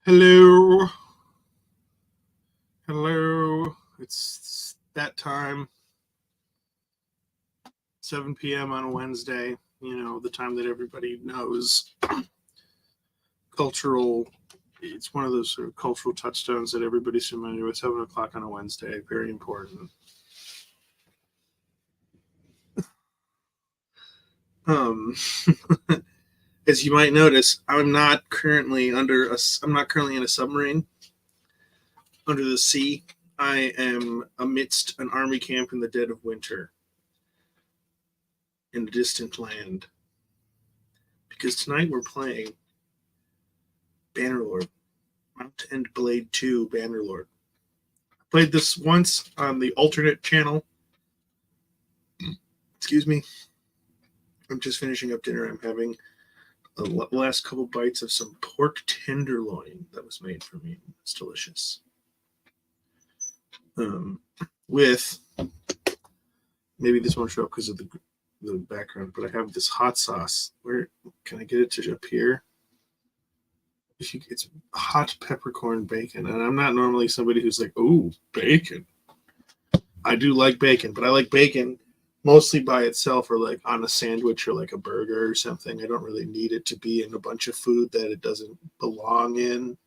Hello. Hello. It's that time. 7 p.m. on a Wednesday. You know, the time that everybody knows. It's one of those sort of cultural touchstones that everybody's familiar with. 7 o'clock on a Wednesday. Very important. As you might notice, I'm not currently in a submarine under the sea. I am amidst an army camp in the dead of winter in a distant land. Because tonight we're playing Bannerlord, Mount and Blade 2 Bannerlord. I played this once on the alternate channel. Excuse me. I'm just finishing up dinner. I'm having the last couple bites of some pork tenderloin that was made for me. It's delicious. With, maybe this won't show up because of the background, but I have this hot sauce. Where can I get it to appear? It's hot peppercorn bacon, and I'm not normally somebody who's like, "Oh, bacon." I do like bacon, but I like bacon mostly by itself, or like on a sandwich, or like a burger or something. I don't really need it to be in a bunch of food that it doesn't belong in.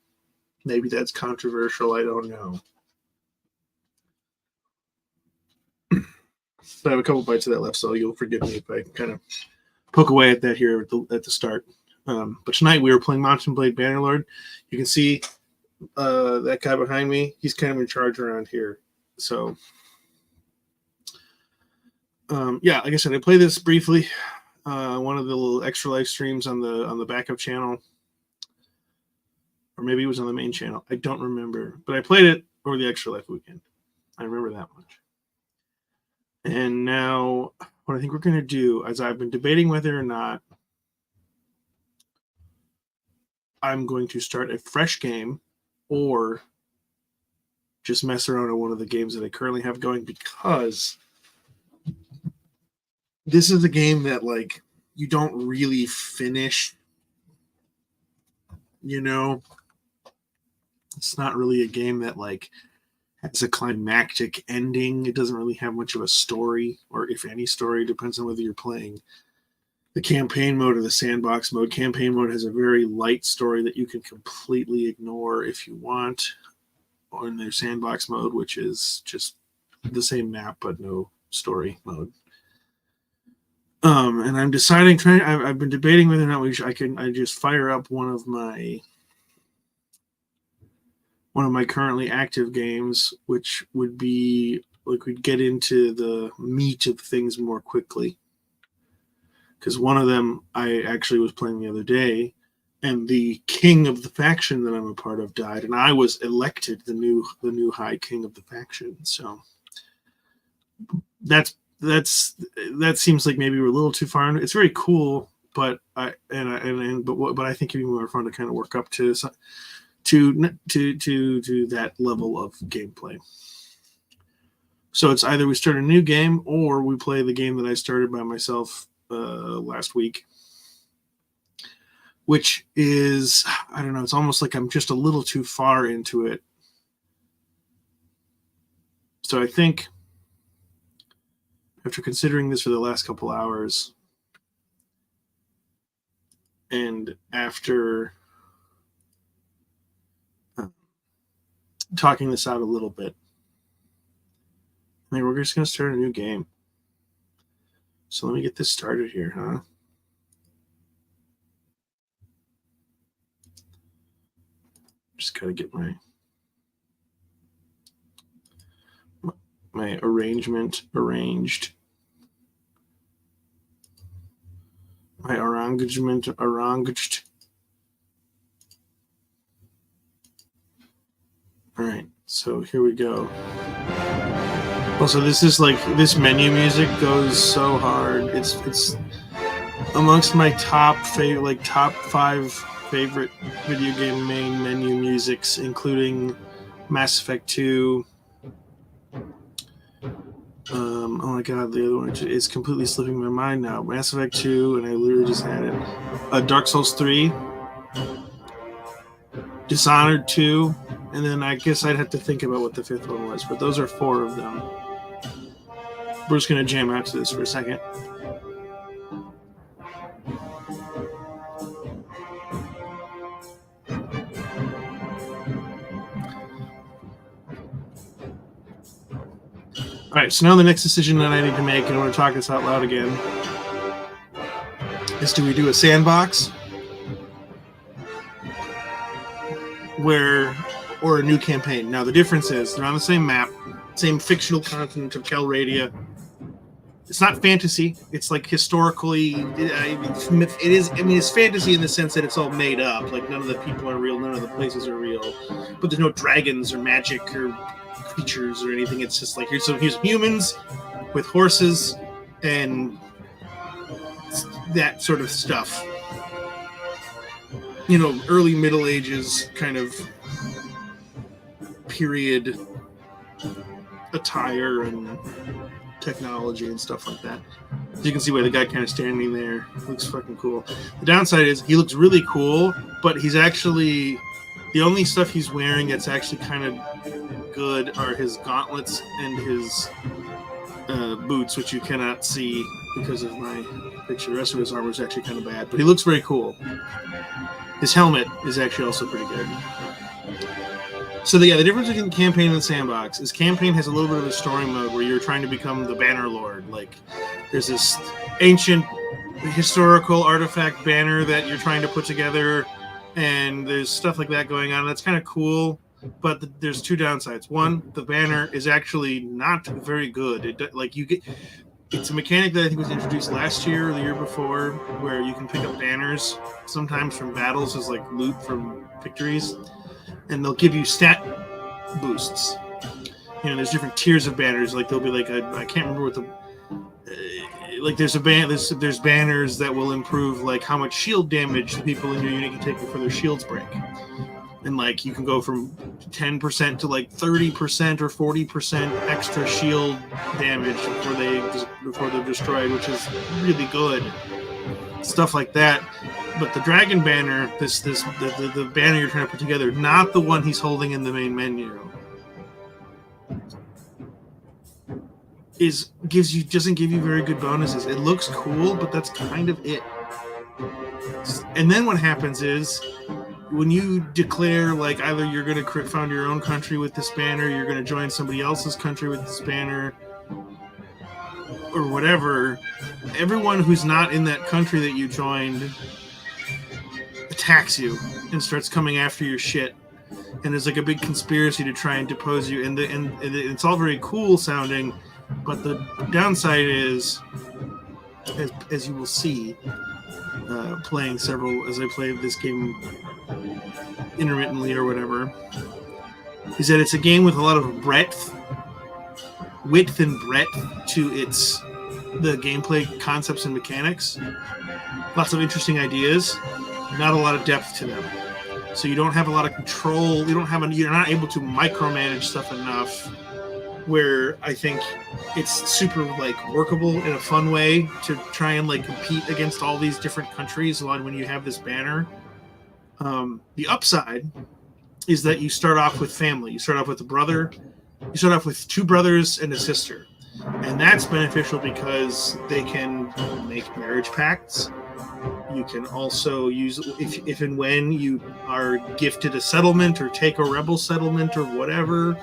Maybe that's controversial. I don't know. I have a couple bites of that left, so you'll forgive me if I kind of poke away at that here at the start. But tonight we were playing Mount and Blade Bannerlord. You can see that guy behind me. He's kind of in charge around here. So, yeah, like I said, I played this briefly. One of the little extra live streams on the backup channel, or maybe it was on the main channel. I don't remember, but I played it over the extra life weekend. I remember that much. And now, what I think we're going to do, as I've been debating whether or not I'm going to start a fresh game or just mess around on one of the games that I currently have going, because this is a game that, like, you don't really finish. You know, it's not really a game that, like, has a climactic ending. It doesn't really have much of a story, or if any story, depends on whether you're playing the campaign mode or the sandbox mode. Campaign mode has a very light story that you can completely ignore if you want, or in their sandbox mode, which is just the same map but no story mode. And I'm deciding, I've been debating whether or not I just fire up one of my currently active games, which would be like, we'd get into the meat of things more quickly. Because one of them I actually was playing the other day, and the king of the faction that I'm a part of died, and I was elected the new high king of the faction. So that seems like maybe we're a little too far. It's very cool, but I think it'd be more fun to kind of work up to that level of gameplay. So it's either we start a new game or we play the game that I started by myself last week, which is, I don't know, it's almost like I'm just a little too far into it. So I think, after considering this for the last couple hours, and after talking this out a little bit, I mean, we're just going to start a new game. So let me get this started here, huh? Just got to get my arrangement arranged. My arrangement arranged. All right, so here we go. Also, this is like, this menu music goes so hard. It's amongst my top 5 favorite video game main menu musics, including Mass Effect 2. Oh my god, the other one is completely slipping my mind now. Mass Effect 2, and I literally just had it. Dark Souls 3. Dishonored 2, and then I guess I'd have to think about what the 5th one was, but those are 4 of them. We're just going to jam out to this for a second. All right, so now the next decision that I need to make, and I want to talk this out loud again, is do we do a sandbox or a new campaign? Now, the difference is they're on the same map, same fictional continent of Calradia. It's not fantasy. It's like historically, it is. I mean, it's fantasy in the sense that it's all made up. Like none of the people are real, none of the places are real. But there's no dragons or magic or creatures or anything. It's just like here's humans with horses and that sort of stuff. You know, early Middle Ages kind of period attire and technology and stuff like that. As you can see why the guy kind of standing there looks fucking cool. The downside is he looks really cool, but he's actually the only stuff he's wearing that's actually kind of good are his gauntlets and his boots, which you cannot see because of my picture. The rest of his armor is actually kind of bad, but he looks very cool. His helmet is actually also pretty good. So the difference between the campaign and the sandbox is campaign has a little bit of a story mode where you're trying to become the Bannerlord. Like there's this ancient historical artifact banner that you're trying to put together, and there's stuff like that going on. That's kind of cool, but there's 2 downsides. One, the banner is actually not very good. It's a mechanic that I think was introduced last year or the year before, where you can pick up banners sometimes from battles as like loot from victories, and they'll give you stat boosts. You know, there's different tiers of banners. Like there'll be like I can't remember what the like there's banners that will improve like how much shield damage the people in your unit can take before their shields break. And like you can go from 10% to like 30% or 40% extra shield damage before they're destroyed, which is really good. Stuff like that. But the dragon banner, the banner you're trying to put together, not the one he's holding in the main menu, doesn't give you very good bonuses. It looks cool, but that's kind of it. And then what happens is when you declare like either you're going to found your own country with this banner, you're going to join somebody else's country with this banner, or whatever, everyone who's not in that country that you joined attacks you and starts coming after your shit. And there's like a big conspiracy to try and depose you. And it's all very cool sounding, but the downside is, as you will see, as I play this game intermittently or whatever, is that it's a game with a lot of width and breadth to the gameplay concepts and mechanics. Lots of interesting ideas, not a lot of depth to them. So you don't have a lot of control. You're not able to micromanage stuff enough where I think it's super like workable in a fun way to try and like compete against all these different countries when you have this banner. The upside is that you start off with family. You start off with a brother. You start off with 2 brothers and a sister. And that's beneficial because they can make marriage pacts. You can also use, if and when you are gifted a settlement or take a rebel settlement or whatever,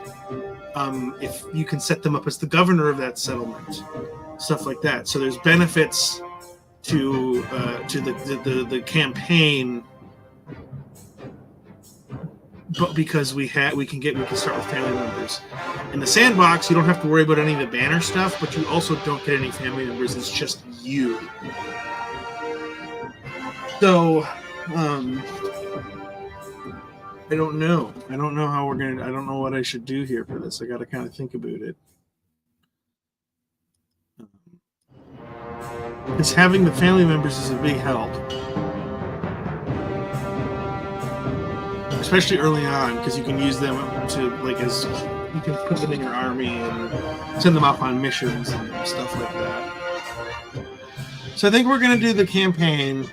if you can set them up as the governor of that settlement, stuff like that. So there's benefits to the campaign, but because we can start with family members. In the sandbox, you don't have to worry about any of the banner stuff, but you also don't get any family members. It's just you. So, I don't know. I don't know how I don't know what I should do here for this. I got to kind of think about it. Because having the family members is a big help. Especially early on, because you can use them to, like, as you can put them in your army and send them off on missions and stuff like that. So I think we're going to do the campaign,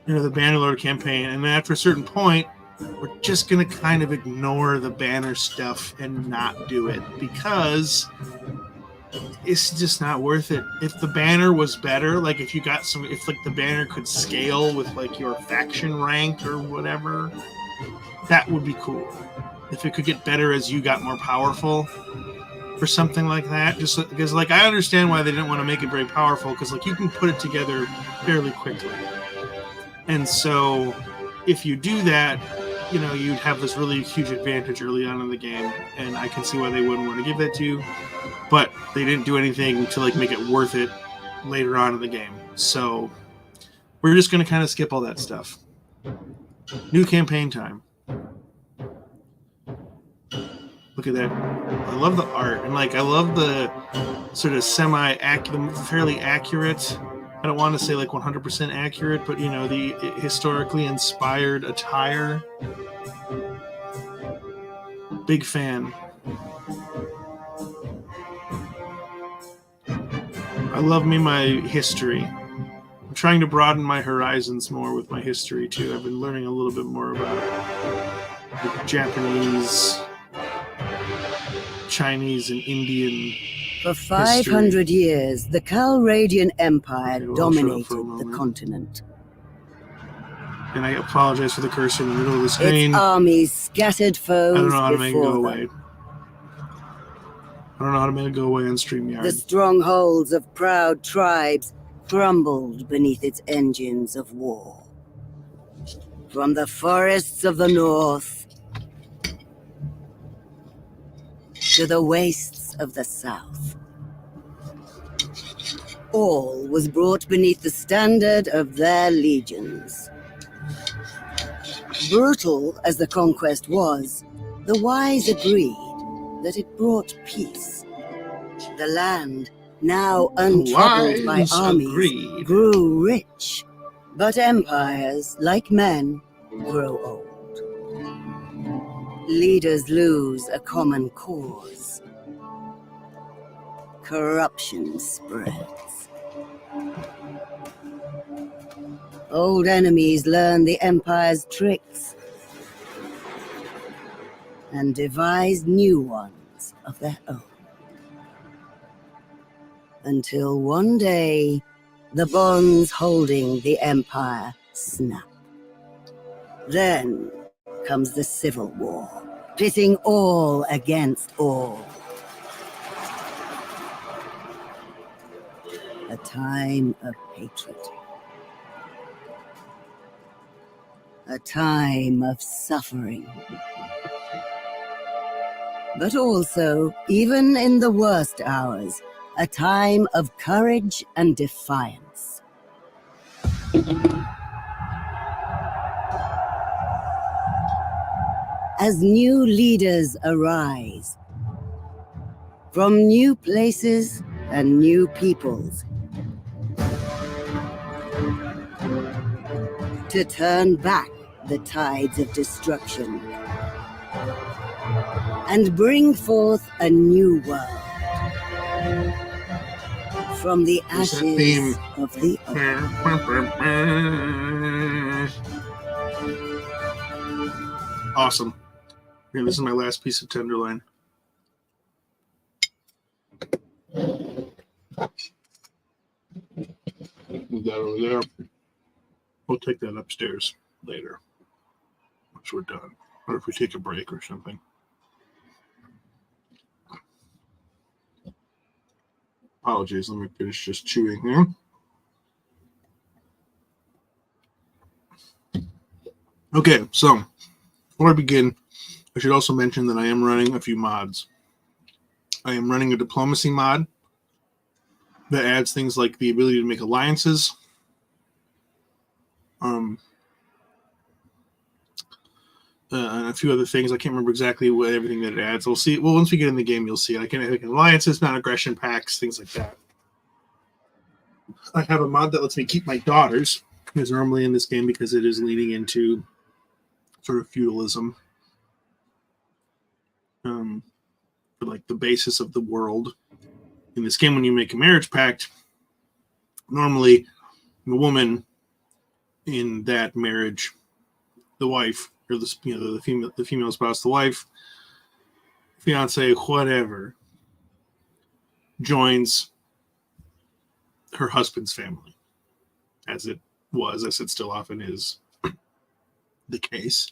the Bannerlord campaign, and then after a certain point, we're just going to kind of ignore the banner stuff and not do it because it's just not worth it. If the banner was better, like if you got some, if like the banner could scale with like your faction rank or whatever, that would be cool. If it could get better as you got more powerful or something like that, just because like I understand why they didn't want to make it very powerful, because like you can put it together fairly quickly. And so if you do that, you know, you'd have this really huge advantage early on in the game, and I can see why they wouldn't want to give that to you. But they didn't do anything to like make it worth it later on in the game. So we're just going to kind of skip all that stuff. New campaign time. Look at that. I love the art, and like I love the sort of fairly accurate, I don't want to say like 100% accurate, but you know, the historically inspired attire. Big fan. I love me my history. I'm trying to broaden my horizons more with my history too. I've been learning a little bit more about the Japanese, Chinese, and Indian. For 500 years, the Calradian Empire dominated the continent. And I apologize for the cursor in the middle of the screen. Its armies scattered foes. I don't know how to make it go away. I don't know how to make it go away on StreamYard. The strongholds of proud tribes crumbled beneath its engines of war. From the forests of the north to the wastes of the south, all was brought beneath the standard of their legions. Brutal as the conquest was, the wise agreed that it brought peace. The land, now untroubled by armies, grew rich, but empires, like men, grow old. Leaders lose a common cause. Corruption spreads. Old enemies learn the Empire's tricks and devise new ones of their own. Until one day, the bonds holding the Empire snap. Then comes the Civil War, pitting all against all. A time of hatred. A time of suffering. But also, even in the worst hours, a time of courage and defiance. As new leaders arise, from new places and new peoples, to turn back the tides of destruction and bring forth a new world from the ashes of the old. Awesome. Here, this is my last piece of tenderloin. Move that over there. We'll take that upstairs later once we're done, or if we take a break or something. Apologies, let me finish just chewing here. Okay, so before I begin, I should also mention that I am running a few mods. I am running a diplomacy mod that adds things like the ability to make alliances, and a few other things. I can't remember exactly what everything that it adds. We'll see. Well, once we get in the game, you'll see. I can make alliances, non-aggression packs, things like that. I have a mod that lets me keep my daughters, who's normally in this game because it is leaning into sort of feudalism, for like the basis of the world. In this game, when you make a marriage pact, normally the woman in that marriage, the wife, or the female spouse, the wife, fiance, whatever, joins her husband's family, as it still often is the case.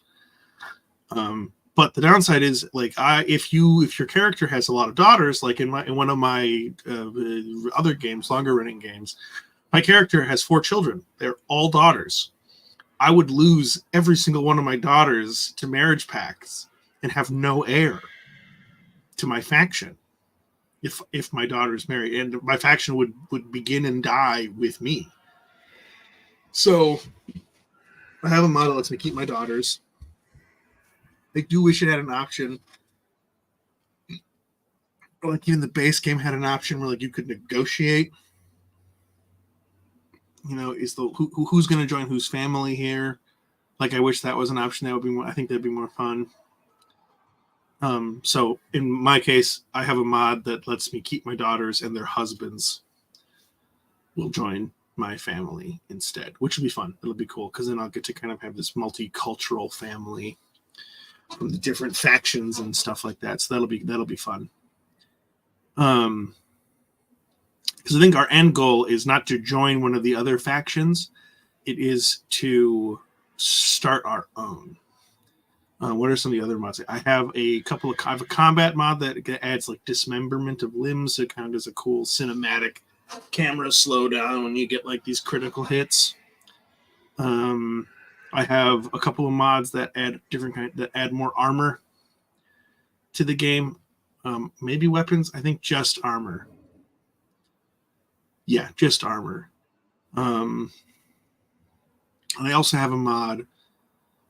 But the downside is, like, if your character has a lot of daughters, like in one of my other games, longer running games, my character has 4 children. They're all daughters. I would lose every single one of my daughters to marriage pacts and have no heir to my faction if my daughter's married, and my faction would begin and die with me. So I have a mod that lets me keep my daughters. I do wish it had an option, like even the base game had an option where like you could negotiate. Is who's going to join whose family here? Like, I wish that was an option. That would be more. I think that'd be more fun. So in my case, I have a mod that lets me keep my daughters, and their husbands will join my family instead, which would be fun. It'll be cool because then I'll get to kind of have this multicultural family from the different factions and stuff like that. So that'll be fun. Because I think our end goal is not to join one of the other factions. It is to start our own. What are some of the other mods? I have a combat mod that adds like dismemberment of limbs. It kind of does a cool cinematic camera slowdown when you get like these critical hits. I have a couple of mods that add more armor to the game. Maybe weapons. I think just armor. Yeah, just armor. I also have a mod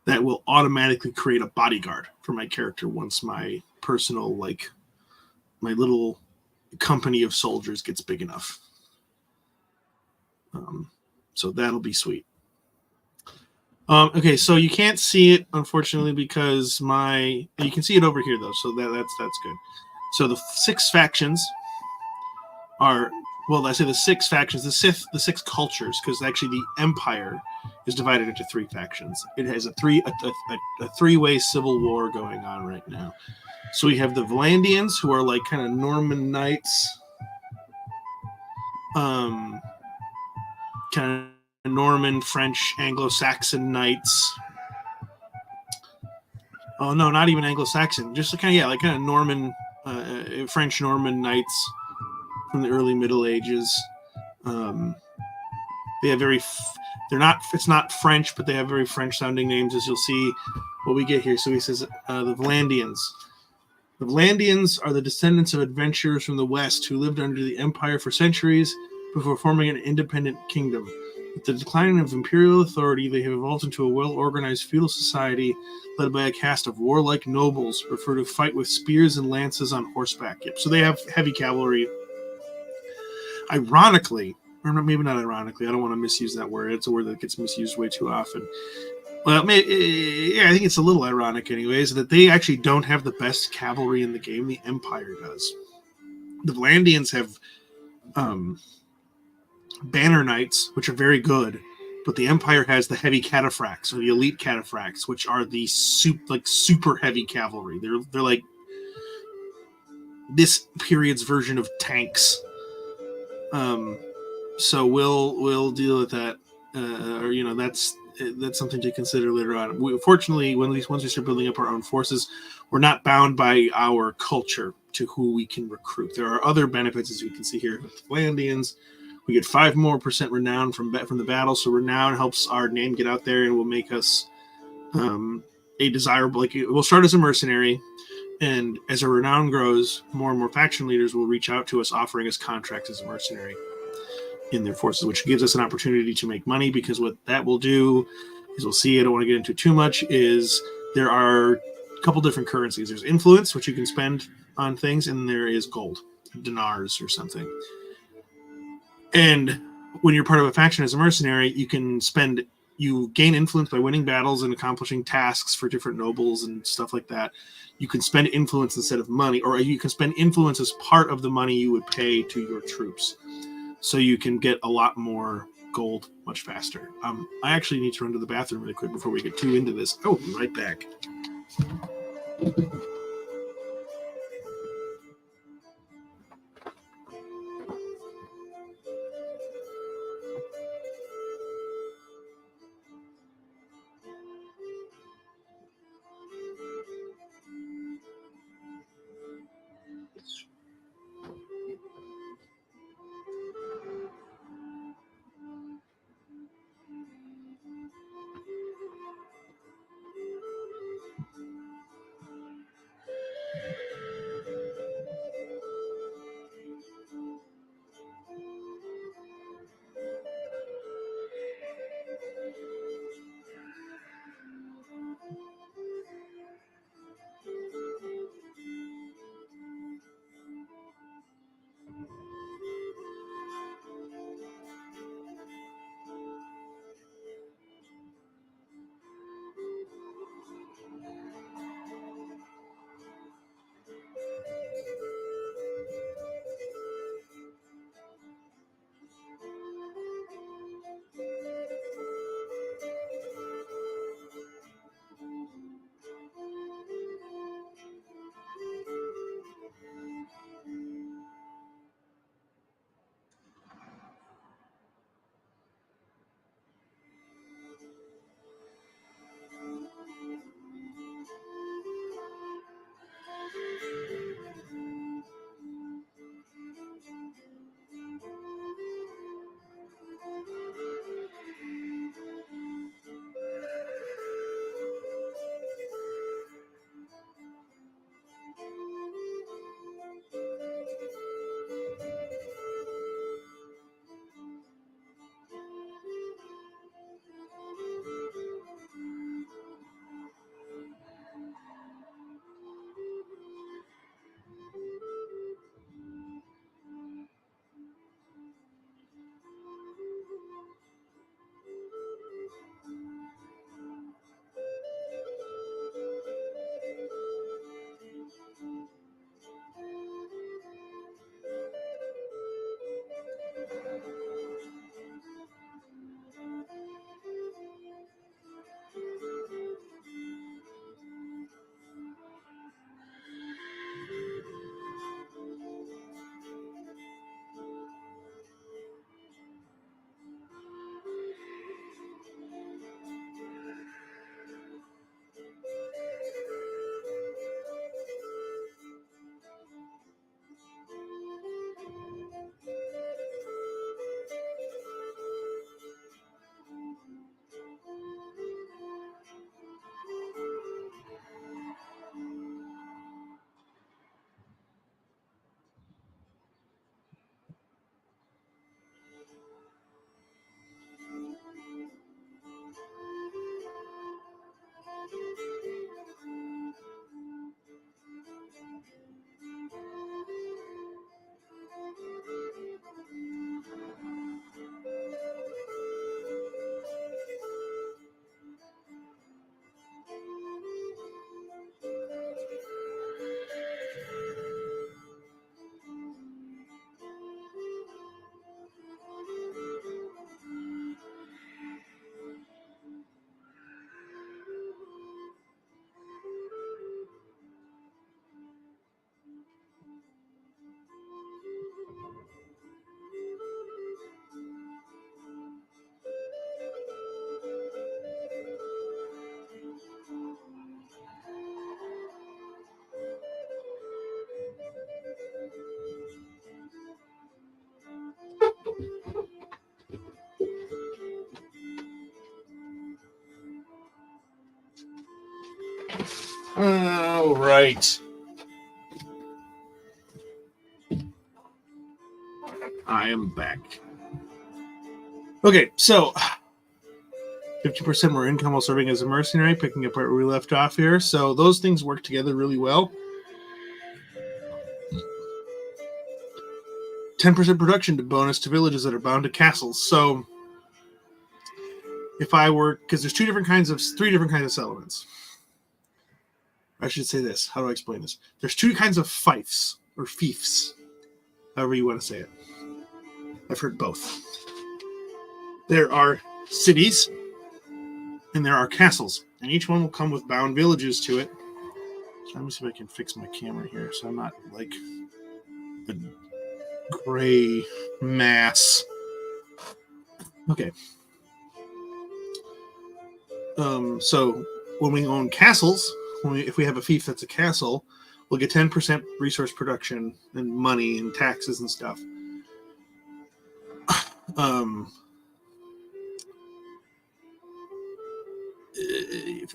that will automatically create a bodyguard for my character once my personal, like, my little company of soldiers gets big enough. So that'll be sweet. Okay, so you can't see it, unfortunately, because you can see it over here, though, so that's good. So the 6 factions are, well, I say the 6 factions, the 6 cultures, because actually the Empire is divided into 3 factions. It has a three-way civil war going on right now. So we have the Valandians, who are like kind of Norman knights, kind of Norman, French, Anglo-Saxon knights. Oh no, not even Anglo-Saxon. Just kind of Norman, French Norman knights from the early Middle Ages. They have it's not French, but they have very French-sounding names, as you'll see what we get here. So he says the Valandians. The Valandians are the descendants of adventurers from the West who lived under the Empire for centuries before forming an independent kingdom. With the decline of imperial authority, they have evolved into a well-organized feudal society led by a caste of warlike nobles who prefer to fight with spears and lances on horseback. Yep. So they have heavy cavalry. Ironically, or maybe not ironically, I don't want to misuse that word. It's a word that gets misused way too often. Well, I think it's a little ironic anyways, that they actually don't have the best cavalry in the game. The Empire does. The Valandians have banner knights, which are very good, but the Empire has the heavy cataphracts, or the elite cataphracts, which are the super heavy cavalry. They're like this period's version of tanks. So we'll deal with that, that's something to consider later on. Fortunately, once we start building up our own forces, we're not bound by our culture to who we can recruit. There are other benefits, as you can see here with the Valandians. We get 5% more renown from the battle, so renown helps our name get out there and will make us a desirable. Like, we'll start as a mercenary, and as our renown grows, more and more faction leaders will reach out to us, offering us contracts as a mercenary in their forces, which gives us an opportunity to make money, because what that will do is, we'll see, I don't want to get into too much, is there are a couple different currencies. There's influence, which you can spend on things, and there is gold, dinars or something. And when you're part of a faction as a mercenary, you gain influence by winning battles and accomplishing tasks for different nobles and stuff like that. You can spend influence instead of money, or you can spend influence as part of the money you would pay to your troops. So you can get a lot more gold much faster. I actually need to run to the bathroom really quick before we get too into this. I will be right back. All right. I am back. Okay, so 50% more income while serving as a mercenary, picking up where we left off here. So those things work together really well. 10% production to bonus to villages that are bound to castles. So if I were, because there's three different kinds of settlements. I should say this. How do I explain this? There's two kinds of fiefs, or fiefs, however you want to say it. I've heard both. there are cities and there are castles, and each one will come with bound villages to it. So let me see if I can fix my camera here so I'm not like a gray mass. Okay. So when we own castles, if we have a fief that's a castle, we'll get 10% resource production and money and taxes and stuff.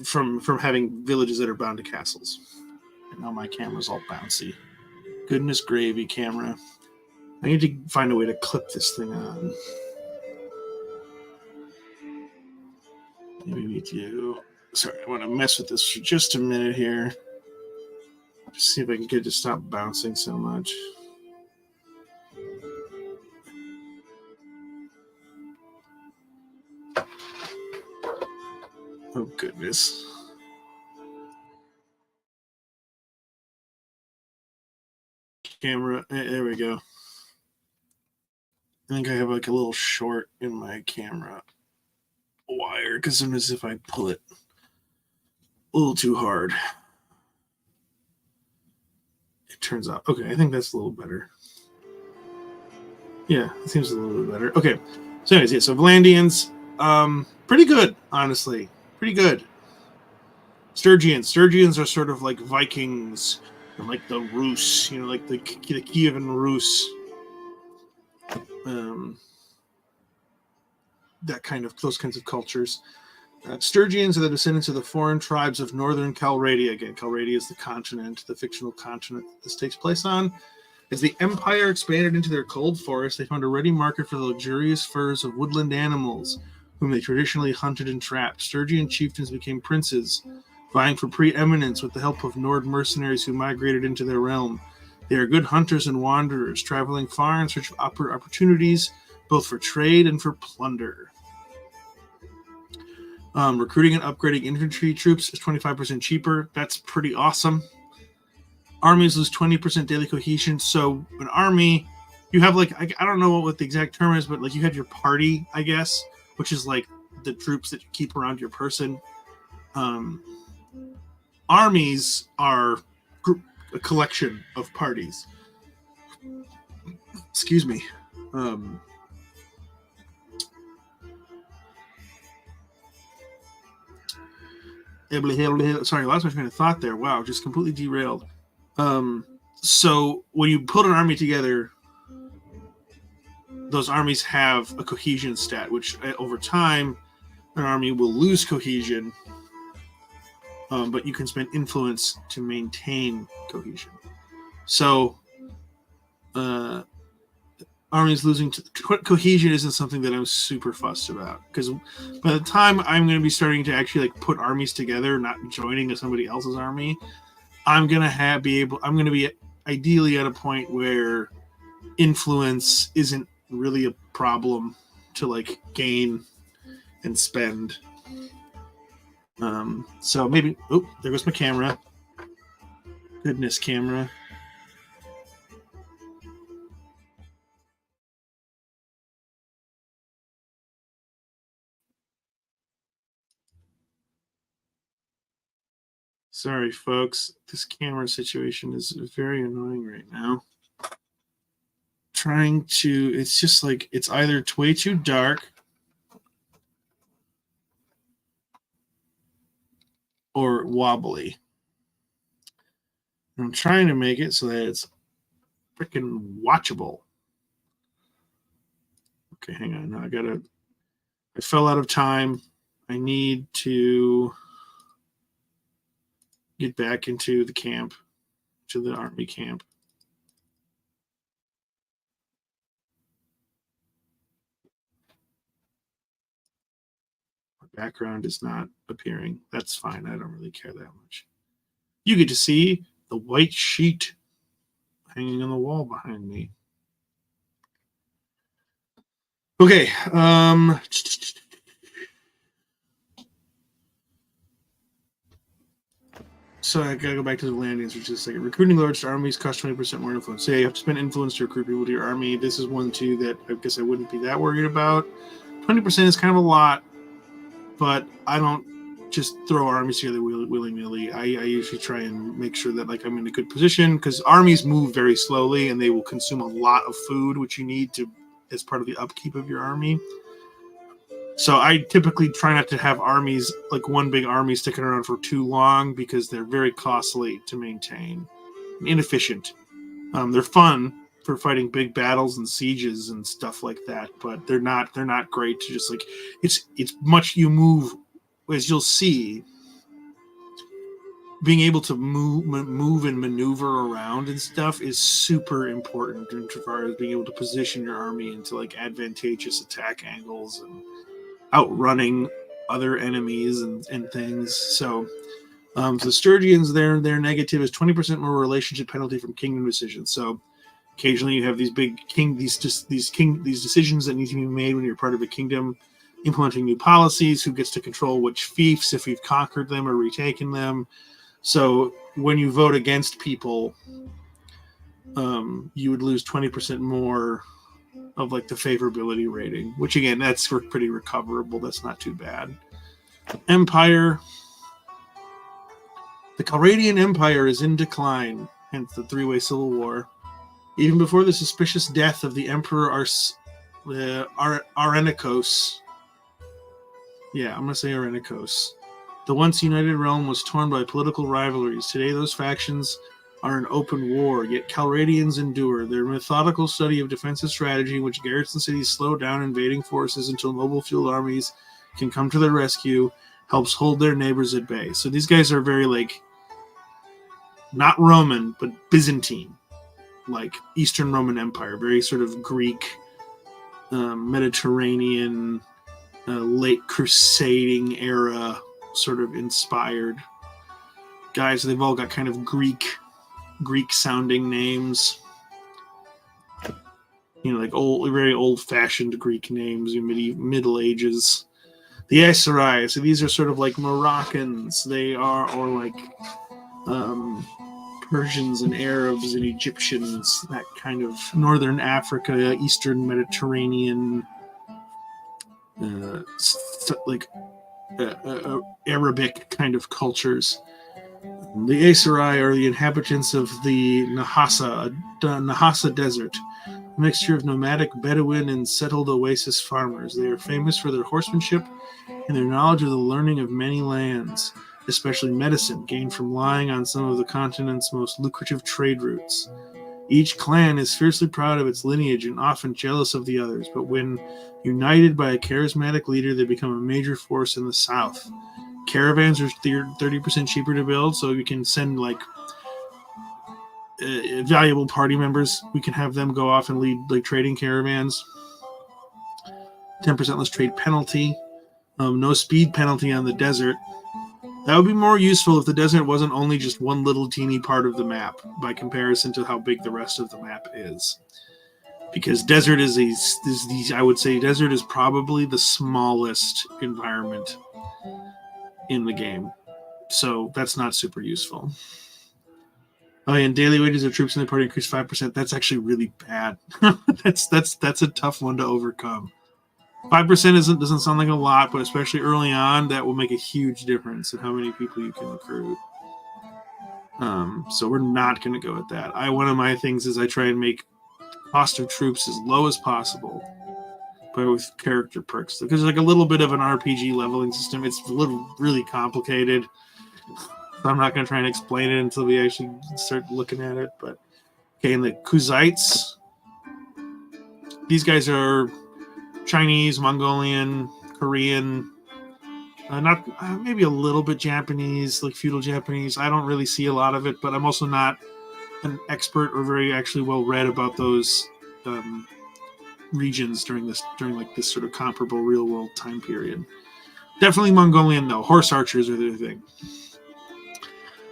From having villages that are bound to castles. And now my camera's all bouncy. Goodness gravy, camera. I need to find a way to clip this thing on. Maybe we do. Sorry, I want to mess with this for just a minute here. Just see if I can get it to stop bouncing so much. Oh, goodness. Camera. There we go. I think I have like a little short in my camera wire because sometimes if I pull it a little too hard, it turns out. Okay, I think that's a little better. Yeah, it seems a little bit better. Okay, so anyways, yeah, so Valandians, pretty good, honestly. Pretty good. Sturgians are sort of like Vikings, and like the Rus, like the Kievan Rus. Those kinds of cultures. Sturgians are the descendants of the foreign tribes of northern Calradia. Again, Calradia is the continent, the fictional continent this takes place on. As the empire expanded into their cold forests, they found a ready market for the luxurious furs of woodland animals, whom they traditionally hunted and trapped. Sturgian chieftains became princes, vying for preeminence with the help of Nord mercenaries who migrated into their realm. They are good hunters and wanderers, traveling far in search of opportunities, both for trade and for plunder. Recruiting and upgrading infantry troops is 25% cheaper. That's pretty awesome. Armies lose 20% daily cohesion. So an army, you have like, I don't know what the exact term is, but like you have your party, I guess, which is like the troops that you keep around your person. Armies are a collection of parties. Excuse me. Sorry, I lost my train of thought there. Wow, just completely derailed. So when you put an army together, those armies have a cohesion stat, which over time, an army will lose cohesion, but you can spend influence to maintain cohesion. So armies losing cohesion isn't something that I'm super fussed about, because by the time I'm going to be starting to actually like put armies together, not joining somebody else's army, I'm going to be ideally at a point where influence isn't really a problem to like gain and spend. So maybe, there goes my camera. Goodness, camera. Sorry, folks. This camera situation is very annoying right now. It's just like, it's either way too dark or wobbly. I'm trying to make it so that it's freaking watchable. Okay, hang on. Now I fell out of time. I need to get back into the camp, to the army camp. My background is not appearing. That's fine. I don't really care that much. You get to see the white sheet hanging on the wall behind me. Okay. So I gotta go back to the landings, which is like recruiting large armies cost 20% more influence. So yeah, you have to spend influence to recruit people to your army. This is one too that I guess I wouldn't be that worried about. 20% is kind of a lot, but I don't just throw armies together willy-nilly. I usually try and make sure that like I'm in a good position, because armies move very slowly and they will consume a lot of food, which you need to as part of the upkeep of your army. So I typically try not to have armies, like one big army sticking around for too long, because they're very costly to maintain, inefficient. They're fun for fighting big battles and sieges and stuff like that, but they're not great to just like, it's much, you move, as you'll see, being able to move and maneuver around and stuff is super important as far as being able to position your army into like advantageous attack angles and outrunning other enemies and things. So the Sturgians, their negative is 20% more relationship penalty from kingdom decisions. So occasionally you have these big these decisions that need to be made when you're part of a kingdom, implementing new policies, who gets to control which fiefs if you've conquered them or retaken them. So when you vote against people, you would lose 20% more of like the favorability rating, which again, that's pretty recoverable. That's not too bad. Empire. The Calradian Empire is in decline, hence the three-way civil war. Even before the suspicious death of the Emperor Arenikos. Yeah, I'm going to say Arenikos. The once united realm was torn by political rivalries. Today, those factions are in open war, yet Calradians endure. Their methodical study of defensive strategy, in which garrison cities slow down invading forces until mobile field armies can come to their rescue, helps hold their neighbors at bay. So these guys are very, like, not Roman, but Byzantine. Like Eastern Roman Empire. Very sort of Greek, Mediterranean, late crusading era sort of inspired guys. They've all got kind of Greek sounding names, you know, like very old fashioned Greek names in Middle Ages. The Aserai, so these are sort of like Moroccans. They are, or like Persians and Arabs and Egyptians, that kind of Northern Africa, Eastern Mediterranean, Arabic kind of cultures. The Aserai are the inhabitants of the Nahasa Desert, a mixture of nomadic Bedouin and settled oasis farmers. They are famous for their horsemanship and their knowledge of the learning of many lands, especially medicine, gained from lying on some of the continent's most lucrative trade routes. Each clan is fiercely proud of its lineage and often jealous of the others, but when united by a charismatic leader, they become a major force in the south. Caravans are 30% cheaper to build, so you can send like valuable party members. We can have them go off and lead like trading caravans. 10% less trade penalty. No speed penalty on the desert. That would be more useful if the desert wasn't only just one little teeny part of the map by comparison to how big the rest of the map is. Because desert I would say desert is probably the smallest environment in the game. So that's not super useful. Oh, and daily wages of troops in the party increased 5%. That's actually really bad. that's a tough one to overcome. 5% doesn't sound like a lot, but especially early on, that will make a huge difference in how many people you can recruit. So we're not going to go with that. One of my things is I try and make cost of troops as low as possible, but with character perks. Because there's like a little bit of an RPG leveling system. It's really complicated. So I'm not going to try and explain it until we actually start looking at it. But okay, and the Kuzites, these guys are Chinese, Mongolian, Korean, not maybe a little bit Japanese, like feudal Japanese. I don't really see a lot of it, but I'm also not an expert or very actually well read about those regions during this sort of comparable real world time period. Definitely Mongolian though. Horse archers are their thing.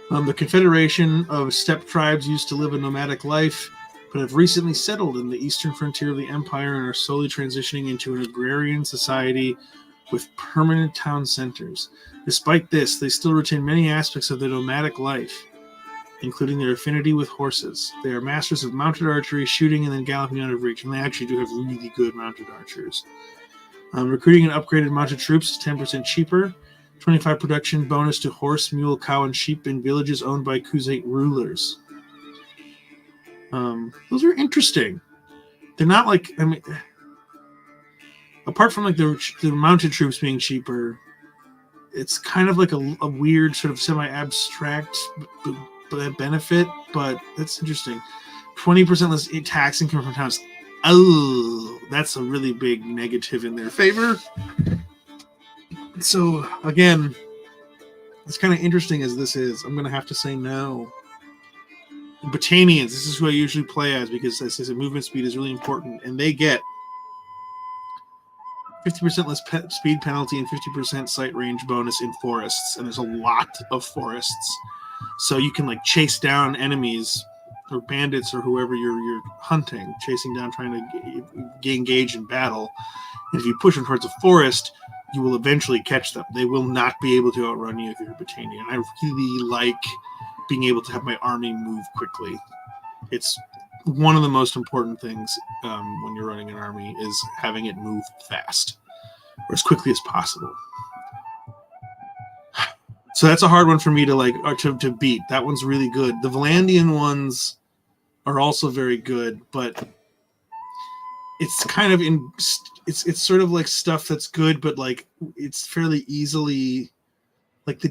The Confederation of steppe tribes used to live a nomadic life, but have recently settled in the eastern frontier of the empire and are slowly transitioning into an agrarian society with permanent town centers. Despite this, they still retain many aspects of their nomadic life, including their affinity with horses. They are masters of mounted archery, shooting, and then galloping out of reach, and they actually do have really good mounted archers. Recruiting and upgraded mounted troops is 10% cheaper. 25 production bonus to horse, mule, cow, and sheep in villages owned by Kuzate rulers. Those are interesting. They're not like, I mean, apart from like the mounted troops being cheaper, it's kind of like a weird sort of semi-abstract benefit, but that's interesting. 20% less tax income from towns. Oh, that's a really big negative in their favor. So again, as kind of interesting as this is, I'm going to have to say no. Botanians, this is who I usually play as because as I said, movement speed is really important, and they get 50% less speed penalty and 50% sight range bonus in forests, and there's a lot of forests, so you can like chase down enemies or bandits or whoever you're hunting, chasing down, trying to engage in battle. And if you push them towards a forest, you will eventually catch them. They will not be able to outrun you if you're a Botanian. I really like being able to have my army move quickly. It's one of the most important things when you're running an army is having it move fast or as quickly as possible. So that's a hard one for me to like or to beat. That one's really good. The Valandian ones are also very good, but it's kind of it's sort of like stuff that's good, but like it's fairly easily like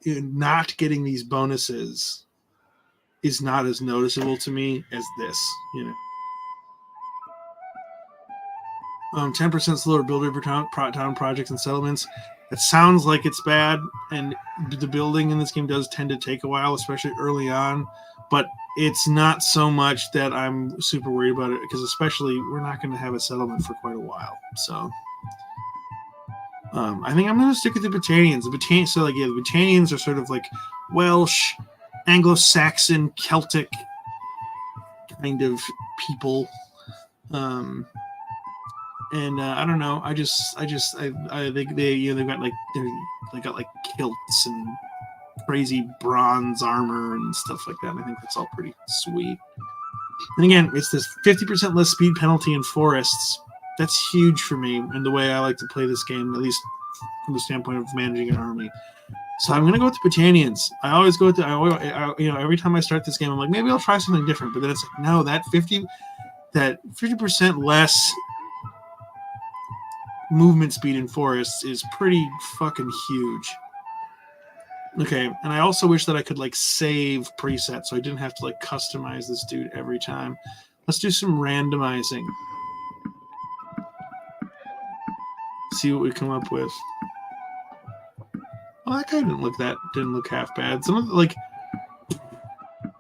not getting these bonuses is not as noticeable to me as this, you know. 10% slower builder per town projects and settlements. It sounds like it's bad, and the building in this game does tend to take a while, especially early on. But it's not so much that I'm super worried about it, because especially we're not going to have a settlement for quite a while. So I think I'm going to stick with the Botanians. The Botanians are sort of like Welsh, Anglo-Saxon, Celtic kind of people. And I don't know. I think they've got like they got like kilts and crazy bronze armor and stuff like that. And I think that's all pretty sweet. And again, it's this 50% less speed penalty in forests. That's huge for me and the way I like to play this game, at least from the standpoint of managing an army. So I'm gonna go with the Botanians. I always go with every time I start this game, I'm like, maybe I'll try something different. But then it's like, no, that 50% less movement speed in forests is pretty fucking huge. Okay, and I also wish that I could like save presets so I didn't have to like customize this dude every time. Let's do some randomizing. See what we come up with. Oh, that guy didn't look half bad. Some of the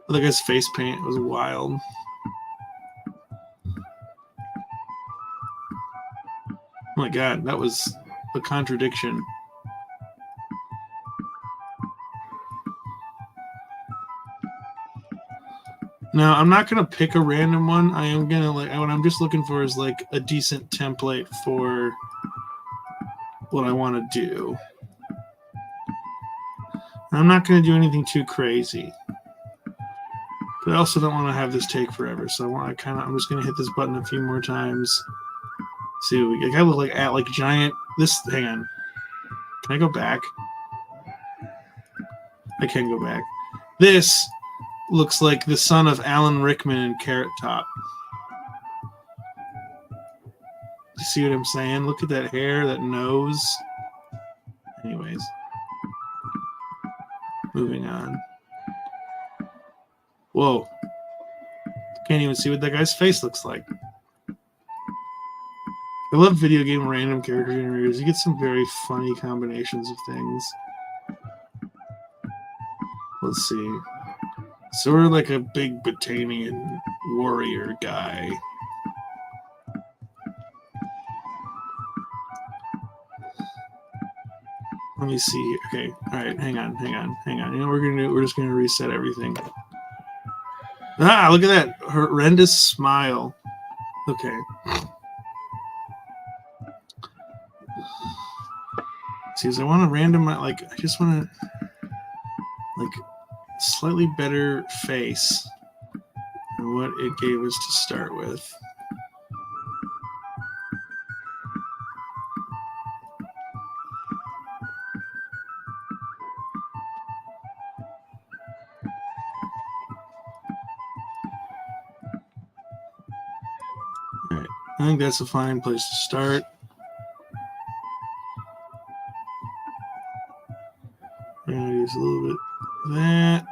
other guy's face paint was wild. Oh my god, that was a contradiction. Now, I'm not going to pick a random one. I am going to what I'm just looking for is like a decent template for what I want to do. I'm not going to do anything too crazy. But I also don't want to have this take forever, so I'm just going to hit this button a few more times. See what we get. I look like giant. Hang on. Can I go back? I can go back. This looks like the son of Alan Rickman and Carrot Top. You see what I'm saying? Look at that hair, that nose. Anyways. Moving on. Whoa. Can't even see what that guy's face looks like. I love video game random character generators. You get some very funny combinations of things. Let's see. So we're like a big Botanian warrior guy. Let me see. Okay. All right. Hang on. You know what we're gonna do? We're just gonna reset everything. Ah, look at that horrendous smile. Okay. See, I want to I just want to slightly better face than what it gave us to start with. I think that's a fine place to start. We're going to use a little bit of that.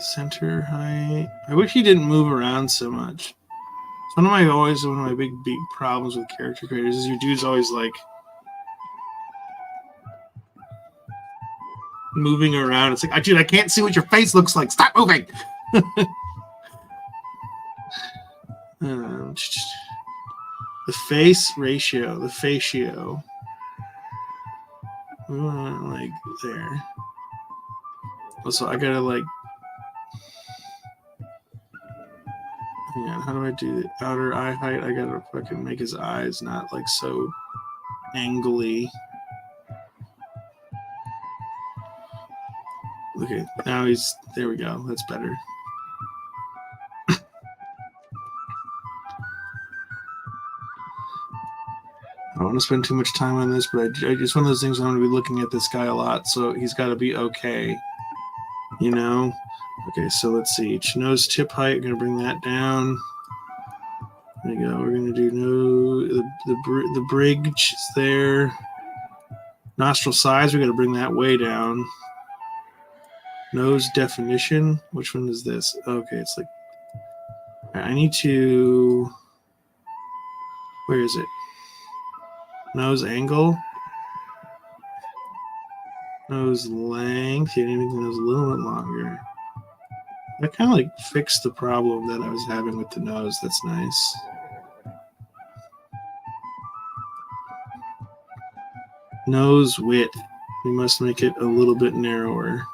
Center height. I wish he didn't move around so much. It's one of my big problems with character creators is your dude's always like moving around. It's like, dude, I can't see what your face looks like. Stop moving. The face ratio, the fatio. We want like there. Also, I gotta like. Hang on, how do I do the outer eye height? I gotta fucking make his eyes not like so angly. Okay, now there we go. That's better. I don't want to spend too much time on this, but it's one of those things I'm going to be looking at this guy a lot, so he's got to be okay. You know? Okay, so let's see. Nose tip height, we're going to bring that down. There you go. We're going to do the bridge is there. Nostril size, we got to bring that way down. Nose definition, which one is this? Okay, it's like I need to. Where is it? Nose angle. Nose length. You need to make the nose a little bit longer. That kind of like fixed the problem that I was having with the nose. That's nice. Nose width. We must make it a little bit narrower.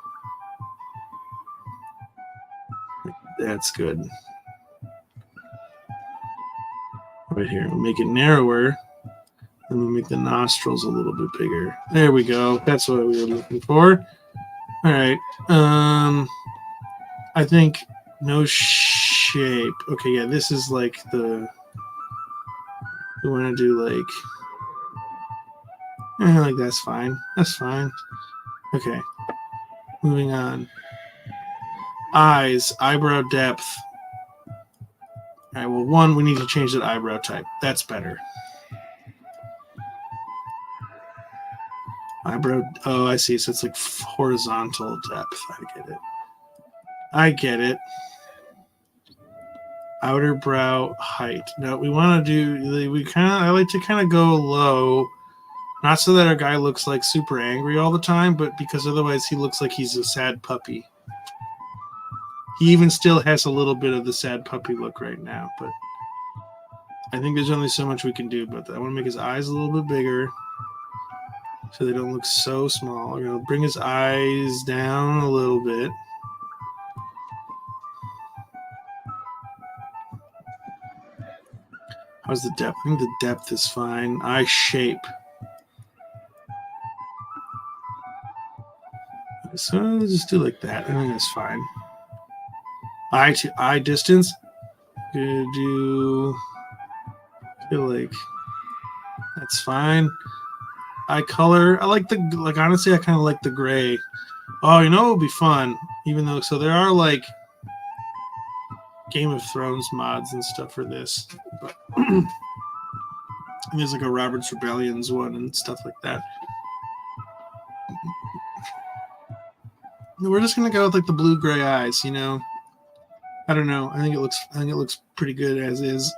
That's good. Right here. We'll make it narrower. And we'll make the nostrils a little bit bigger. There we go. That's what we were looking for. All right. I think nose shape. Okay, yeah, this is like we want to do like that's fine. That's fine. Okay. Moving on. Eyes, eyebrow depth. All right, well, one, we need to change that eyebrow type. That's better. Eyebrow, oh, I see. So it's like horizontal depth. I get it. Outer brow height. No, we want to do, I like to kind of go low. Not so that our guy looks like super angry all the time, but because otherwise he looks like he's a sad puppy. He even still has a little bit of the sad puppy look right now, but I think there's only so much we can do about that. I want to make his eyes a little bit bigger so they don't look so small. I'm going to bring his eyes down a little bit. How's the depth? I think the depth is fine. Eye shape. So let's just do like that. I think that's fine. Eye to eye distance. Gonna do. Feel like that's fine. Eye color. I like honestly, I kind of like the gray. Oh, it would be fun. Even though, so there are like Game of Thrones mods and stuff for this, but there's like a Robert's Rebellions one and stuff like that. We're just gonna go with like the blue-gray eyes, I don't know. I think it looks pretty good as is.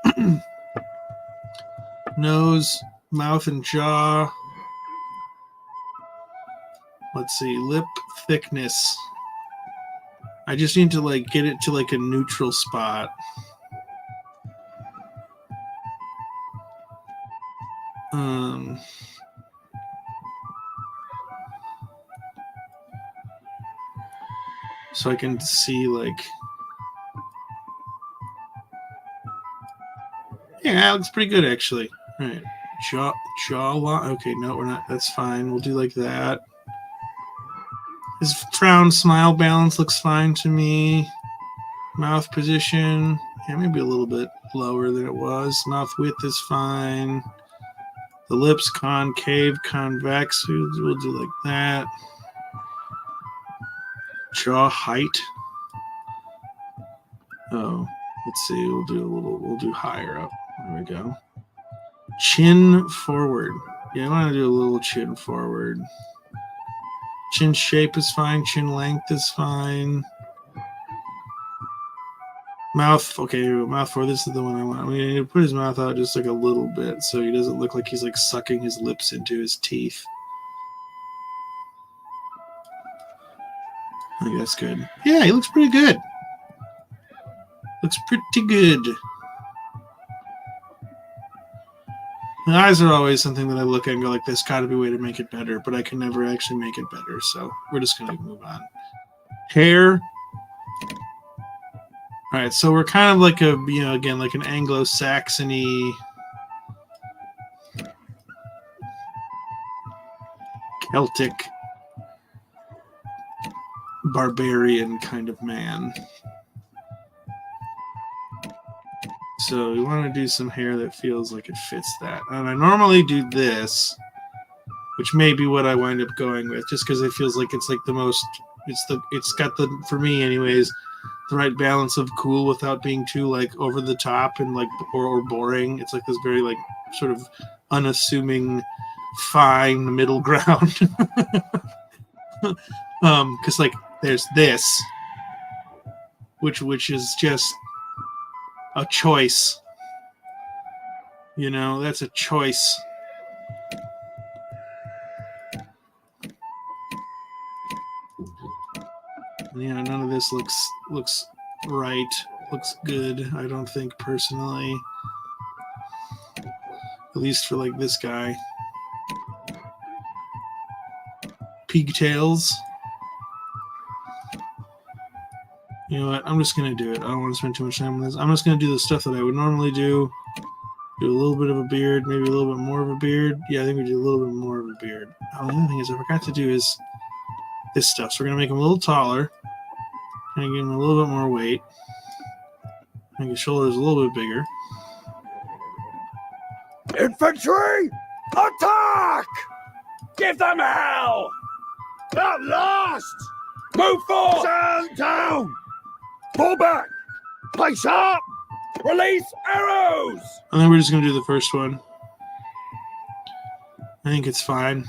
Nose, mouth, and jaw. Let's see, lip thickness. I just need to like get it to like a neutral spot. So I can see like, yeah, that looks pretty good actually. All right, jaw. Okay, no, we're not. That's fine. We'll do like that. His frown smile balance looks fine to me. Mouth position, yeah, maybe a little bit lower than it was. Mouth width is fine. The lips concave, convex. We'll do like that. Jaw height. Oh, Let's see. We'll do higher up. There we go. Chin forward. Yeah, I want to do a little chin forward. Chin shape is fine. Chin length is fine. Mouth, okay, mouth forward. This is the one I want. We need to put his mouth out just like a little bit so he doesn't look like he's like sucking his lips into his teeth. I think that's good. Yeah, he looks pretty good. Looks pretty good. The eyes are always something that I look at and go like, there's got to be a way to make it better, but I can never actually make it better, so we're just going to move on. Hair. All right, so we're kind of like a, again, like an Anglo-Saxony Celtic barbarian kind of man. So we want to do some hair that feels like it fits that. And I normally do this, which may be what I wind up going with, just because it feels like it's like the most, it's got the, for me anyways, the right balance of cool without being too like over the top and like or boring. It's like this very like sort of unassuming, fine middle ground. Because like there's this, which is just a choice. That's a choice. Yeah, none of this looks right. Looks good, I don't think, personally. At least for like this guy. Pigtails. You know what? I'm just going to do it. I don't want to spend too much time on this. I'm just going to do the stuff that I would normally do. Do a little bit of a beard, maybe a little bit more of a beard. Yeah, I think we do a little bit more of a beard. Oh, the other thing is I forgot to do is this stuff. So we're going to make him a little taller. Going to give him a little bit more weight. Make his shoulders a little bit bigger. Infantry, attack! Give them hell! At last! Move forward! Stand down! Pull back! Play sharp! Release arrows! And then we're just going to do the first one. I think it's fine.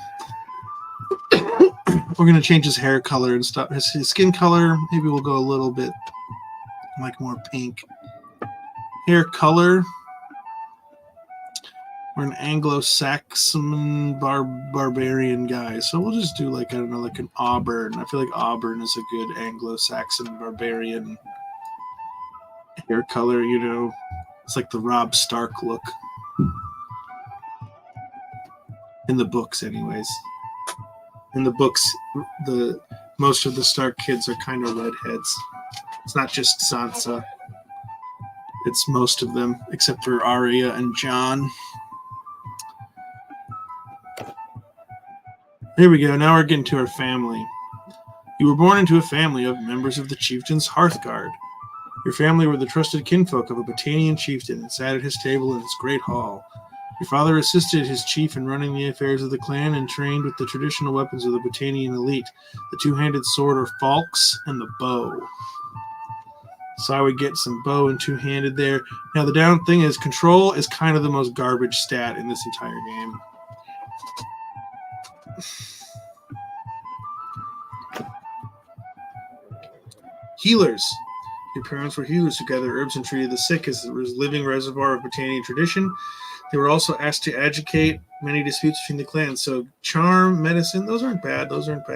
We're going to change his hair color and stuff. His skin color, maybe we'll go a little bit like more pink. Hair color. We're an Anglo-Saxon barbarian guy. So we'll just do like, I don't know, like an auburn. I feel like auburn is a good Anglo-Saxon barbarian hair color, It's like the Robb Stark look. In the books, anyways. In the books, most of the Stark kids are kind of redheads. It's not just Sansa. It's most of them, except for Arya and Jon. There we go. Now we're getting to our family. You were born into a family of members of the chieftain's Hearthguard. Your family were the trusted kinfolk of a Battanian chieftain and sat at his table in his great hall. Your father assisted his chief in running the affairs of the clan and trained with the traditional weapons of the Battanian elite, the two-handed sword or falx and the bow. So I would get some bow and two-handed there. Now the down thing is control is kind of the most garbage stat in this entire game. Healers. Your parents were healers who gathered herbs and treated the sick as a living reservoir of Battanian tradition. They were also asked to adjudicate many disputes between the clans. So charm, medicine, those aren't bad. Thing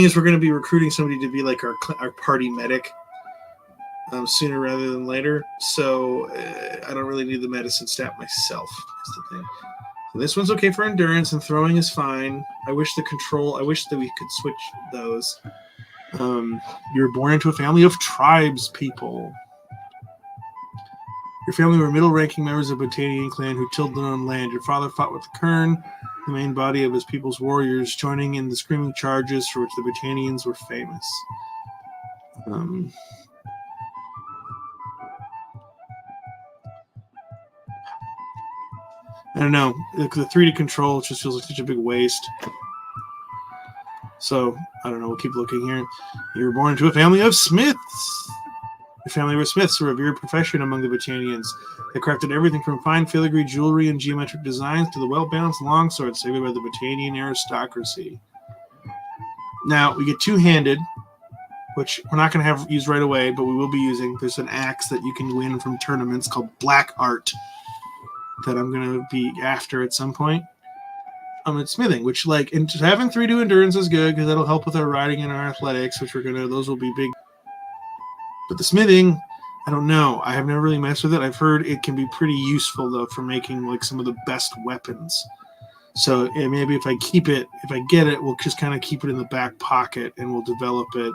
is, we're going to be recruiting somebody to be like our party medic sooner rather than later. So I don't really need the medicine stat myself. That's the thing. So this one's okay for endurance, and throwing is fine. I wish that we could switch those. You were born into a family of tribes people. Your family were middle-ranking members of a Battanian clan who tilled their own land. Your father fought with the Kern, the main body of his people's warriors, joining in the screaming charges for which the Battanians were famous. I don't know. The 3 to control just feels like such a big waste. So, I don't know. We'll keep looking here. You were born into a family of smiths. The family were smiths, a revered profession among the Britannians. They crafted everything from fine filigree jewelry and geometric designs to the well-balanced longswords saved by the Britannian aristocracy. Now, we get two-handed, which we're not going to have used right away, but we will be using. There's an axe that you can win from tournaments called Black Art that I'm going to be after at some point. It's smithing, which, like, and just having 3-2 endurance is good because that'll help with our riding and our athletics, which those will be big. But the smithing, I don't know. I have never really messed with it. I've heard it can be pretty useful, though, for making, like, some of the best weapons. So maybe if I get it, we'll just kind of keep it in the back pocket and we'll develop it.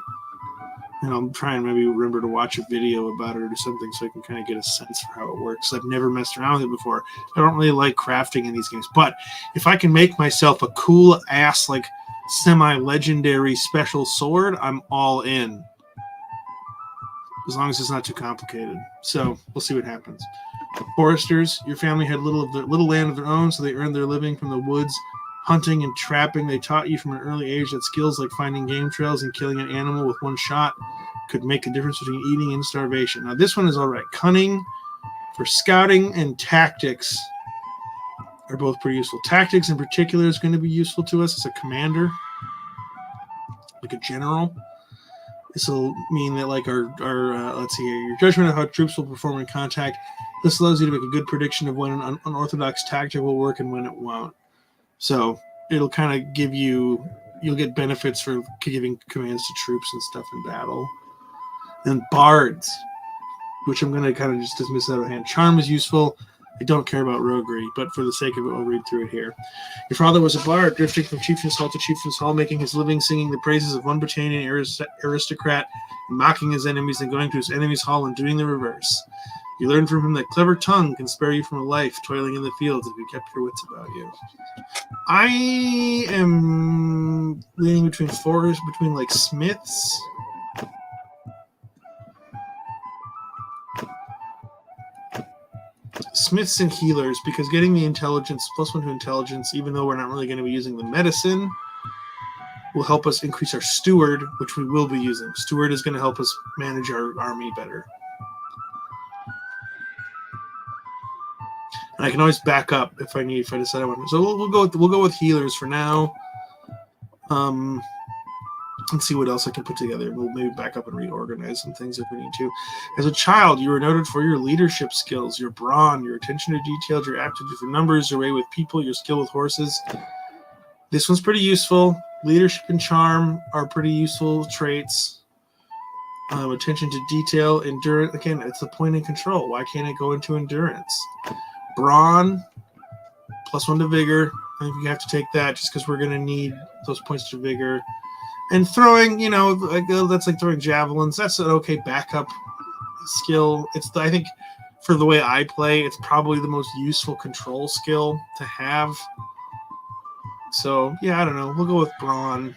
And I'll try and maybe remember to watch a video about it or something so I can kind of get a sense for how it works. I've never messed around with it before. I don't really like crafting in these games. But if I can make myself a cool-ass, like, semi-legendary special sword, I'm all in. As long as it's not too complicated. So we'll see what happens. Foresters, your family had little land of their own, so they earned their living from the woods, hunting and trapping. They taught you from an early age that skills like finding game trails and killing an animal with one shot could make the difference between eating and starvation. Now, this one is all right. Cunning for scouting and tactics are both pretty useful. Tactics in particular is going to be useful to us as a commander, like a general. This will mean that, like, our let's see here, your judgment of how troops will perform in contact. This allows you to make a good prediction of when an unorthodox tactic will work and when it won't. So it'll kind of give you'll get benefits for giving commands to troops and stuff in battle. And bards, which I'm going to kind of just dismiss out of hand. Charm is useful. I don't care about roguery, but for the sake of it, I'll read through it here. Your father was a bard, drifting from chieftain's hall to chieftain's hall, making his living singing the praises of one Britannian aristocrat, and mocking his enemies, and going to his enemy's hall and doing the reverse. You learn from him that clever tongue can spare you from a life toiling in the fields if you kept your wits about you. I am leaning between like smiths. Smiths and healers, because getting the intelligence, +1 to intelligence, even though we're not really going to be using the medicine, will help us increase our steward, which we will be using. Steward is going to help us manage our army better. And I can always back up if I decide I want to. So we'll go with healers for now. And see what else I can put together. We'll maybe back up and reorganize some things if we need to. As a child, you were noted for your leadership skills, your brawn, your attention to detail, your aptitude for numbers, your way with people, your skill with horses. This one's pretty useful. Leadership and charm are pretty useful traits. Attention to detail, endurance. Again, it's the point and control. Why can't it go into endurance? Brawn, +1 to vigor. I think we have to take that just because we're going to need those points to vigor. And throwing, that's like throwing javelins. That's an okay backup skill. I think for the way I play, it's probably the most useful control skill to have. So, yeah, I don't know. We'll go with brawn.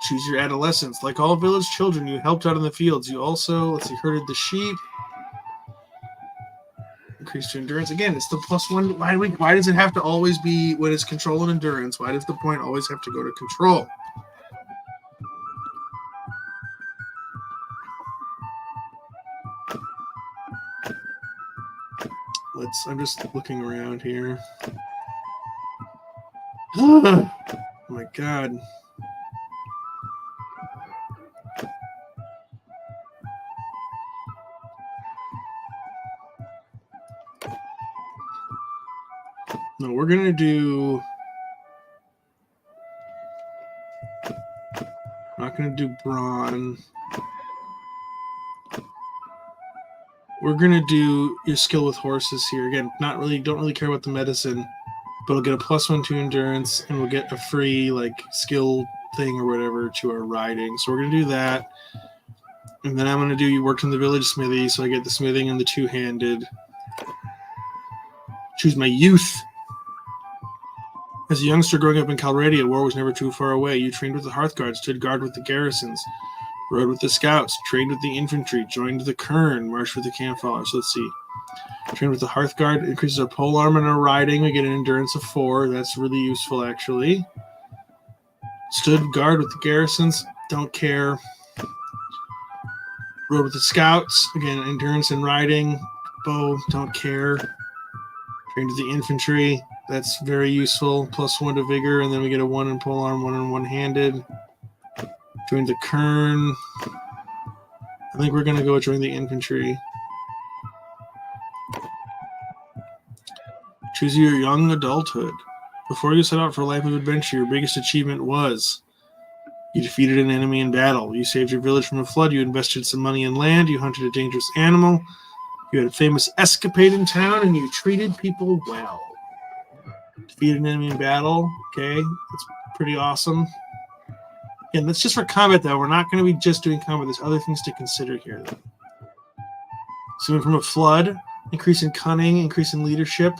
Choose your adolescence. Like all village children, you helped out in the fields. You also, herded the sheep. Increase your endurance. Again, it's the +1. Why does it have to always be when it's control and endurance? Why does the point always have to go to control? I'm just looking around here. Oh my god. No, we're going to do... Not going to do brawn. We're going to do your skill with horses here. Again, don't really care about the medicine, but we'll get a +1 to endurance, and we'll get a free, skill thing or whatever to our riding. So we're going to do that. And then I'm going to do you worked in the village smithy, so I get the smithing and the two-handed. Choose my youth. As a youngster growing up in Calradia, war was never too far away. You trained with the Hearthguard, stood guard with the garrisons, rode with the scouts, trained with the infantry, joined the kern, marched with the campfires. So let's see. Trained with the Hearthguard, increases our polearm and our riding. We get an endurance of 4. That's really useful, actually. Stood guard with the garrisons. Don't care. Rode with the scouts. Again, endurance and riding. Bow, don't care. Trained to the infantry. That's very useful. +1 to vigor, and then we get a 1 in polearm, 1 in one-handed. Join the kern. I think we're going to go join the infantry. Choose your young adulthood. Before you set out for a life of adventure, your biggest achievement was you defeated an enemy in battle. You saved your village from a flood. You invested some money in land. You hunted a dangerous animal. You had a famous escapade in town, and you treated people well. Defeated an enemy in battle. Okay, that's pretty awesome. Again, that's just for combat, though. We're not going to be just doing combat. There's other things to consider here, though. Saving from a flood, increase in cunning, increase in leadership,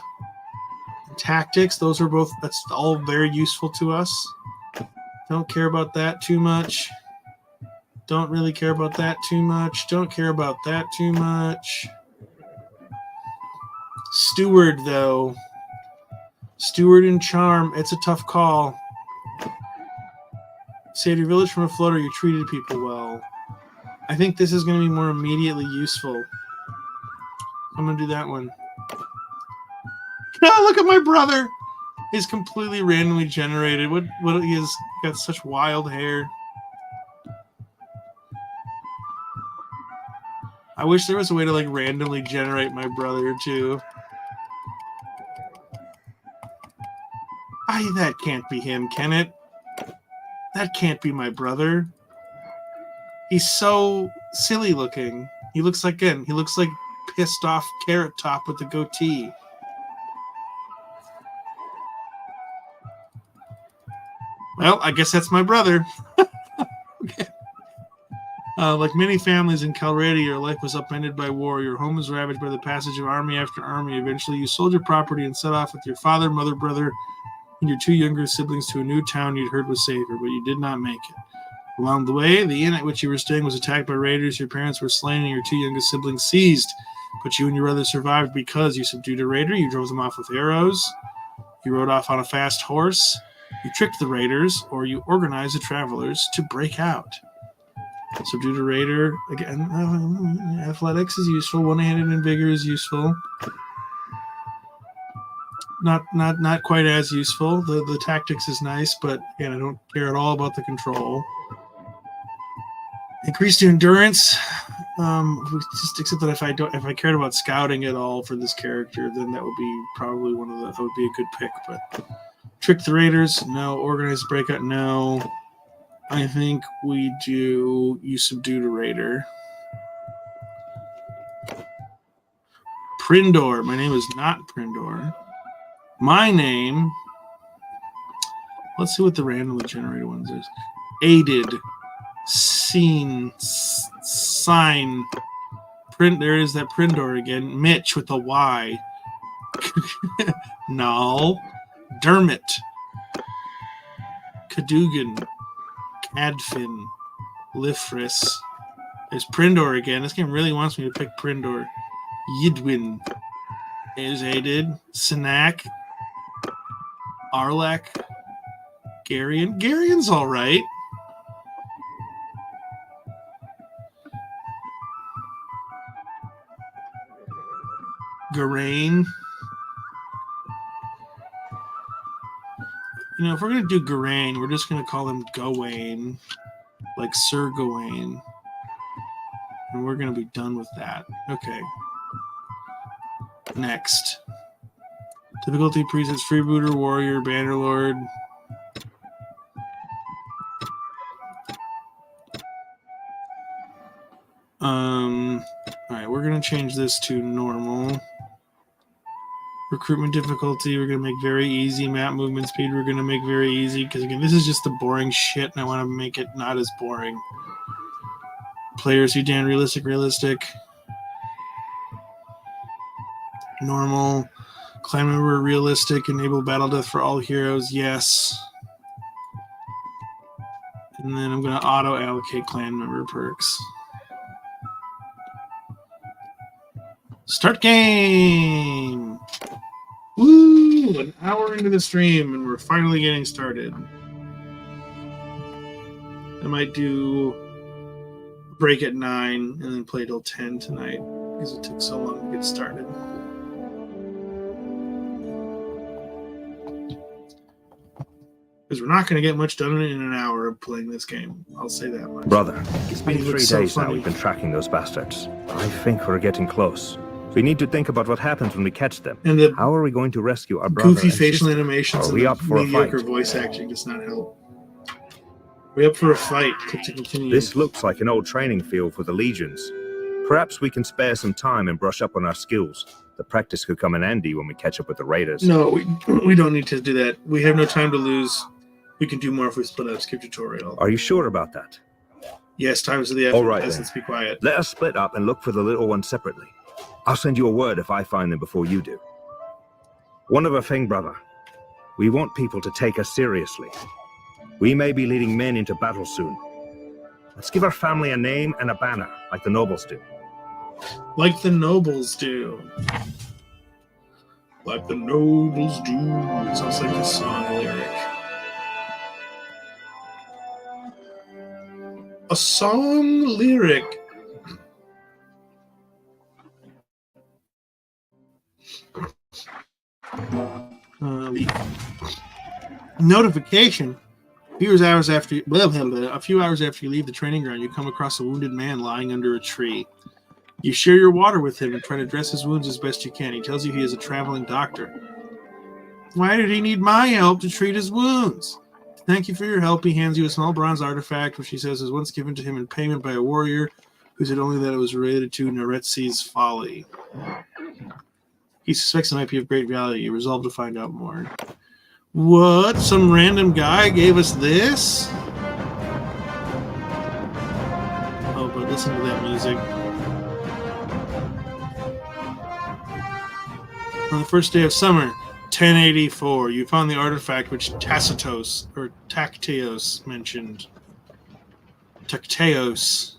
and tactics. Those are both, that's all very useful to us. Don't care about that too much. Don't really care about that too much. Don't care about that too much. Steward, though. Steward and charm. It's a tough call. Saved your village from a flood, or you treated people well. I think this is going to be more immediately useful. I'm going to do that one. Oh, look at my brother. He's completely randomly generated. What he has got such wild hair. I wish there was a way to like randomly generate my brother too. That can't be him, can it? That can't be my brother. He's so silly looking. He looks like pissed off Carrot Top with the goatee. Well, I guess that's my brother. Okay. Like many families in Calradia, your life was upended by war. Your home was ravaged by the passage of army after army. Eventually, you sold your property and set off with your father, mother, brother, and your 2 younger siblings to a new town you'd heard was safer, but you did not make it. Along the way, the inn at which you were staying was attacked by raiders. Your parents were slain and your 2 youngest siblings seized. But you and your brother survived because you subdued a raider, you drove them off with arrows, you rode off on a fast horse, you tricked the raiders, or you organized the travelers to break out. Subdued a raider. Again, athletics is useful. One-handed and vigor is useful. Not quite as useful. The tactics is nice, but again, I don't care at all about the control. Increased endurance. Just except that if I cared about scouting at all for this character, then that would be probably that would be a good pick. But trick the raiders, no. Organize breakout, no. I think we do. You subdued a raider. Prindor. My name is not Prindor. My name. Let's see what the randomly generated ones is. Aided. Seen. Sign. Print. There is that Prindor again. Mitch with a Y. Null. Dermot. Cadogan. Cadfin. Lifris. There's Prindor again. This game really wants me to pick Prindor. Yidwin. Is aided. Sinak. Arlek. Garion. Garion's alright. Garain. You know, if we're going to do Garain, we're just going to call him Gawain. Like Sir Gawain. And we're going to be done with that. Okay. Next. Difficulty presets Freebooter, Warrior, Bannerlord. Alright, we're going to change this to normal. Recruitment difficulty, we're going to make very easy. Map movement speed, we're going to make very easy. Because, again, this is just the boring shit, and I want to make it not as boring. Players who dan realistic. Normal. Clan member realistic. Enable battle death for all heroes. Yes. And then I'm going to auto allocate clan member perks. Start game! Woo! An hour into the stream and we're finally getting started. I might do break at 9 and then play till 10 tonight because it took so long to get started. Because we're not going to get much done in an hour of playing this game. I'll say that much. Brother, it's been 3 so days now funny. we've been tracking those bastards. I think we're getting close. We need to think about what happens when we catch them. And the How are we going to rescue our brother goofy and facial sister? animations Are and we the up for a mediocre fight? voice acting does not help. We're up for a fight. To continue. This looks like an old training field for the legions. Perhaps we can spare some time and brush up on our skills. The practice could come in handy when we catch up with the raiders. No, we don't need to do that. We have no time to lose. We can do more if we split up. Skip tutorial. Are you sure about that? Yes, times of the effort. All right, Yes, then. let's be quiet. Let us split up and look for the little ones separately. I'll send you a word if I find them before you do. One other thing, brother. We want people to take us seriously. We may be leading men into battle soon. Let's give our family a name and a banner, like the nobles do. Like the nobles do. Like the nobles do. It sounds like a song lyric. A song lyric. Notification. A few hours after you leave the training ground, you come across a wounded man lying under a tree. You share your water with him and try to dress his wounds as best you can. He tells you he is a traveling doctor. Why did he need my help to treat his wounds? Thank you for your help. He hands you a small bronze artifact, which he says was once given to him in payment by a warrior who said only that it was related to Naretzi's folly. He suspects it might be of great value. You resolve to find out more. What? Some random guy gave us this? Oh, but listen to that music. On the first day of summer, 1084, you found the artifact which Tacitus, or Tacteos, mentioned. Tacteos.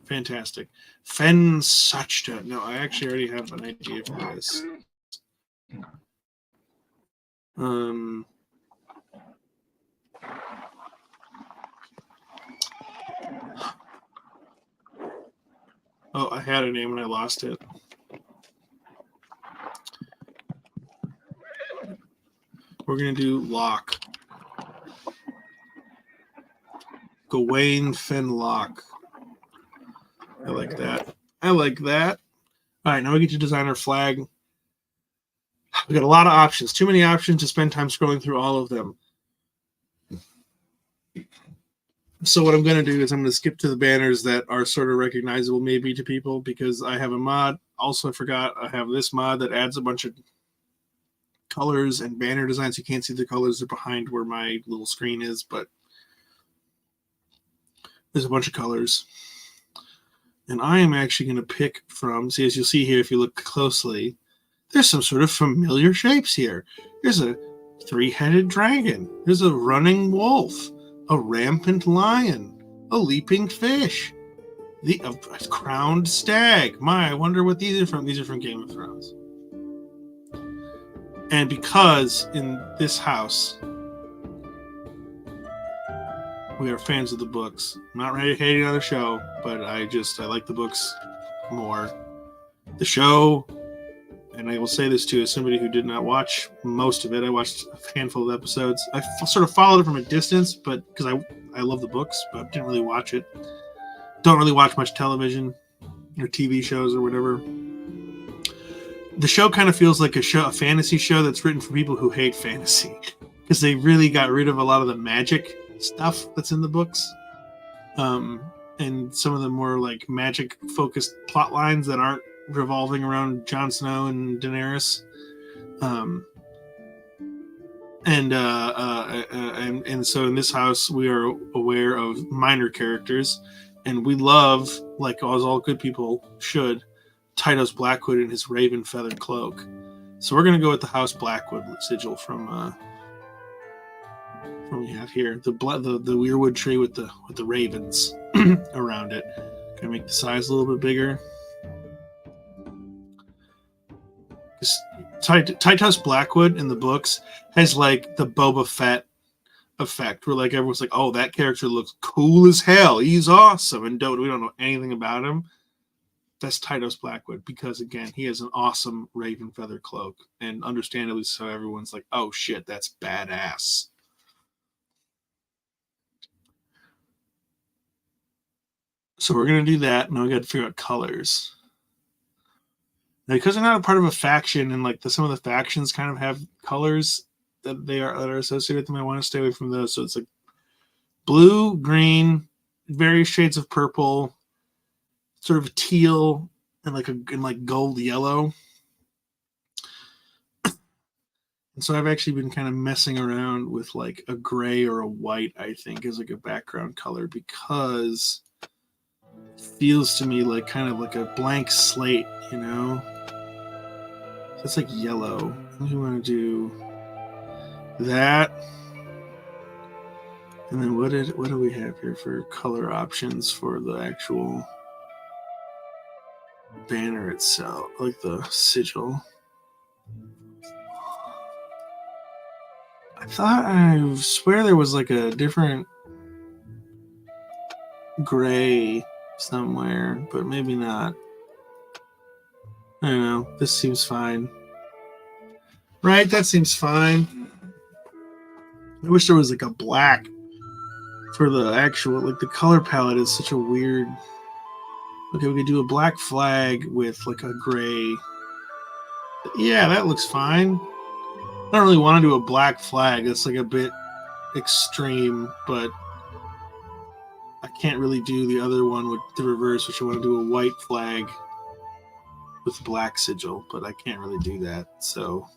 Fantastic. Fensachta. No, I actually already have an idea for this. Oh, I had a name and I lost it. We're going to do Locke. Gawain Fenlock. I like that. I like that. All right, now we get to design our flag. We got a lot of options. Too many options to spend time scrolling through all of them. So what I'm going to do is I'm going to skip to the banners that are sort of recognizable maybe to people because I have a mod. Also, I forgot I have this mod that adds a bunch of colors and banner designs. You can't see the colors. They're behind where my little screen is, but there's a bunch of colors. And I am actually going to pick from, see, as you'll see here, if you look closely, there's some sort of familiar shapes here. There's a three-headed dragon. There's a running wolf, a rampant lion, a leaping fish, a crowned stag. I wonder what these are from. These are from Game of Thrones. And because in this house, we are fans of the books. I'm not ready to hate on the show, but I like the books more. The show, and I will say this too, as somebody who did not watch most of it, I watched a handful of episodes. I sort of followed it from a distance, but because I love the books, but I didn't really watch it. Don't really watch much television or TV shows or whatever. The show kind of feels like a fantasy show that's written for people who hate fantasy because they really got rid of a lot of the magic stuff that's in the books, and some of the more like magic focused plot lines that aren't revolving around Jon Snow and Daenerys, and so in this house we are aware of minor characters, and we love, like as all good people should, Tytos Blackwood and his raven feathered cloak. So we're going to go with the House Blackwood sigil from we have here, the weirwood tree with the ravens around it. Gonna make the size a little bit bigger. Tytos Blackwood in the books has like the Boba Fett effect where like everyone's like, oh, that character looks cool as hell. He's awesome. And we don't know anything about him. That's Tytos Blackwood, because again, he has an awesome raven feather cloak, and understandably so, everyone's like, oh shit, that's badass. So we're gonna do that. Now we got to figure out colors. Now, because they're not a part of a faction, and like some of the factions kind of have colors that are associated with them, I want to stay away from those. So it's like blue, green, various shades of purple, sort of teal, and like gold yellow. And so I've actually been kind of messing around with like a gray or a white, I think, as like a background color, because it feels to me like kind of like a blank slate, you know? So it's like yellow. We want to do that. And then what do we have here for color options for the actual banner itself, like the sigil? I swear there was like a different gray somewhere, but maybe not. I don't know. This seems fine. Right? That seems fine. I wish there was like a black for the actual, like the color palette is such a weird. Okay, we could do a black flag with like a gray. Yeah, that looks fine. I don't really want to do a black flag. That's like a bit extreme, but I can't really do the other one with the reverse, which I want to do a white flag with black sigil, but I can't really do that. So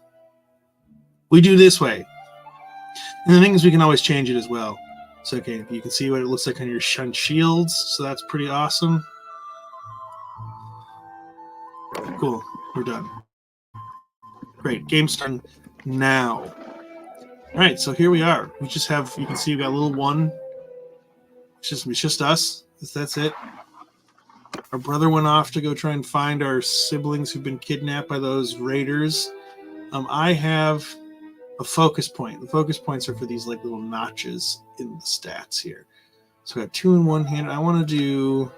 we do this way. And the thing is, we can always change it as well. So, okay, you can see what it looks like on your shields. So that's pretty awesome. Cool. We're done. Great. Game starting now. All right, so here we are. We just have, you can see we got a little one. It's just us. That's it. Our brother went off to go try and find our siblings who've been kidnapped by those raiders. I have a focus point. The focus points are for these like little notches in the stats here. So I got 2 in one hand. I want to do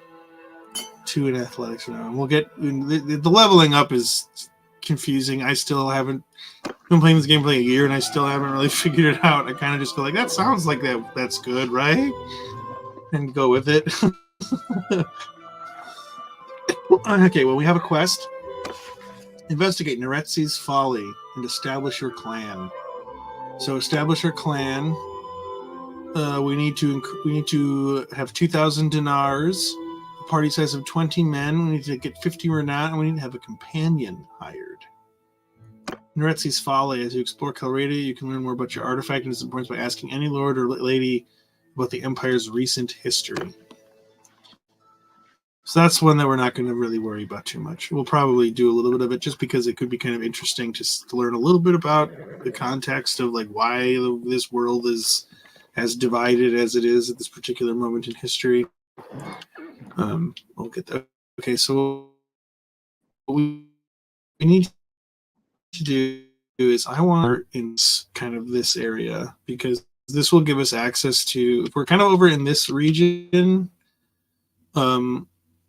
2 in athletics now. And we'll get the leveling up is confusing. I still haven't been playing this game for like a year, and I still haven't really figured it out. I kind of just go like, that sounds like that's good, right? And go with it. Okay, well, we have a quest. Investigate Neretzi's folly and establish your clan. So establish our clan. We need to have 2,000 dinars. A party size of 20 men. We need to get 50 renown, and we need to have a companion hired. Neretzi's folly. As you explore Calradia, you can learn more about your artifact and its importance by asking any lord or lady about the Empire's recent history. So that's one that we're not going to really worry about too much. We'll probably do a little bit of it just because it could be kind of interesting to learn a little bit about the context of like why this world is as divided as it is at this particular moment in history. We'll get that. Okay, so what we need to do is I want in kind of this area, because this will give us access to, if we're kind of over in this region,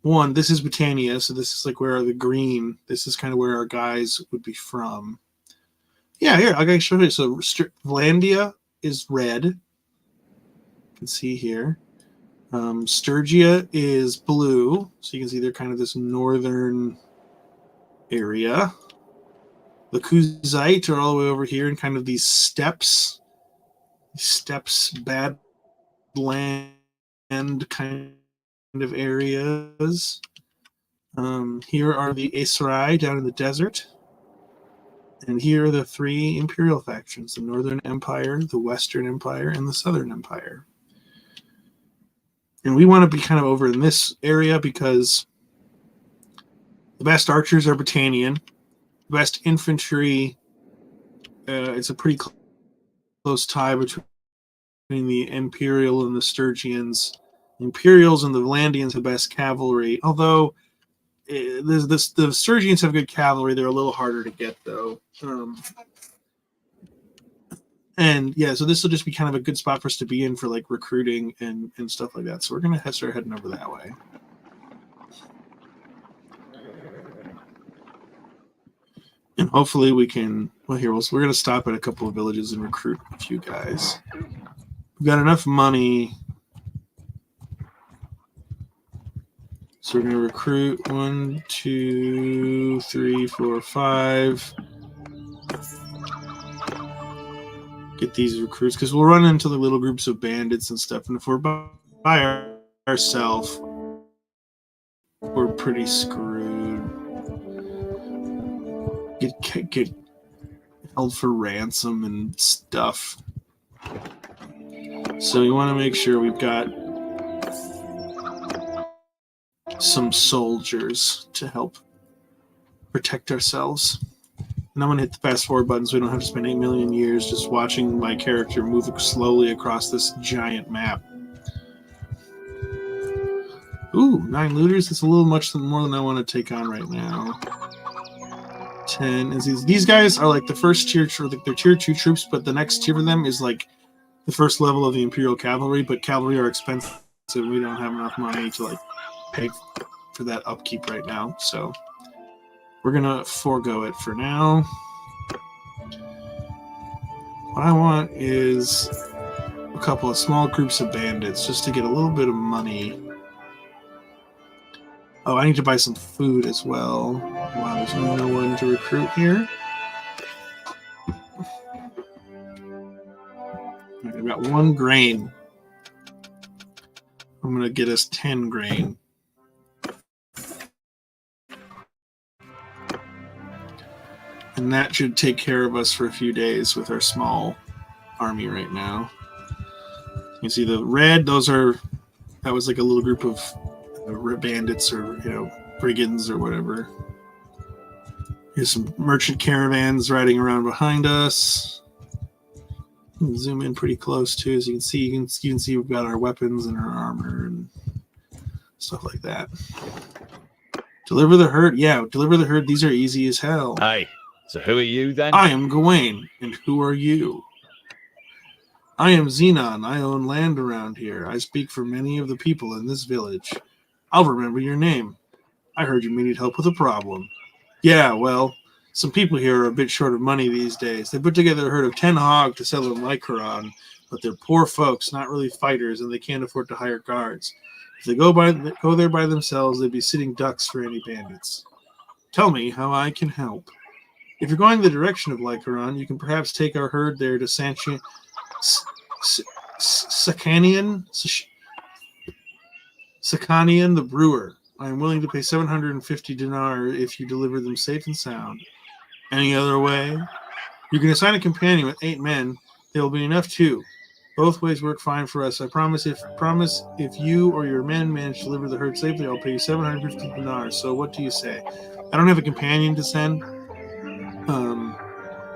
one, this is Britannia, so this is like where the green, this is kind of where our guys would be from. Yeah, here, I'll show you. So Vlandia is red. You can see here. Sturgia is blue, so you can see they're kind of this northern area. The Kuzite are all the way over here in kind of these steppes, bad land kind of areas. Here are the Aserai down in the desert. And here are the 3 imperial factions, the Northern Empire, the Western Empire, and the Southern Empire. And we want to be kind of over in this area because the best archers are Britannian. The best infantry, it's a pretty close tie between the Imperial and the Sturgians. The Imperials and the Vlandians have the best cavalry, although the Sturgians have good cavalry. They're a little harder to get, though. And yeah, so this will just be kind of a good spot for us to be in for like recruiting and stuff like that. So we're gonna start heading over that way. And hopefully we can. Well, here we're gonna stop at a couple of villages and recruit a few guys. We've got enough money, so we're gonna recruit 1, 2, 3, 4, 5. Get these recruits because we'll run into the little groups of bandits and stuff, and if we're by ourselves, we're pretty screwed. Get held for ransom and stuff. So we want to make sure we've got some soldiers to help protect ourselves. And I'm going to hit the fast forward button so we don't have to spend 8 million years just watching my character move slowly across this giant map. Ooh, 9 looters. That's a little much more than I want to take on right now. 10. And these guys are like the first tier, they're tier 2 troops, but the next tier for them is like the first level of the Imperial Cavalry, but cavalry are expensive. We don't have enough money to like pay for that upkeep right now. So we're going to forego it for now. What I want is a couple of small groups of bandits just to get a little bit of money. Oh, I need to buy some food as well. Wow, there's no one to recruit here. Right, I've got 1 grain. I'm going to get us 10 grain. And that should take care of us for a few days with our small army right now. You can see the red, that was like a little group of bandits or, brigands or whatever. Here's some merchant caravans riding around behind us. Zoom in pretty close too, as you can see we've got our weapons and our armor and stuff like that. Deliver the herd. Yeah, deliver the herd. These are easy as hell. Hey, so who are you then? I am Gawain, and who are you? I am Xenon. I own land around here. I speak for many of the people in this village. I'll remember your name. I heard you may need help with a problem. Yeah, well, some people here are a bit short of money these days. They put together a herd of 10 hog to sell in Lycaron, but they're poor folks, not really fighters, and they can't afford to hire guards. If they go there by themselves, they'd be sitting ducks for any bandits. Tell me how I can help. If you're going the direction of Lycaron, you can perhaps take our herd there to Sakanian the brewer. I am willing to pay 750 dinar if you deliver them safe and sound. Any other way? You can assign a companion with 8 men. There will be enough too. Both ways work fine for us. I promise if you or your men manage to deliver the herd safely, I'll pay you 750 dinars. So what do you say? I don't have a companion to send.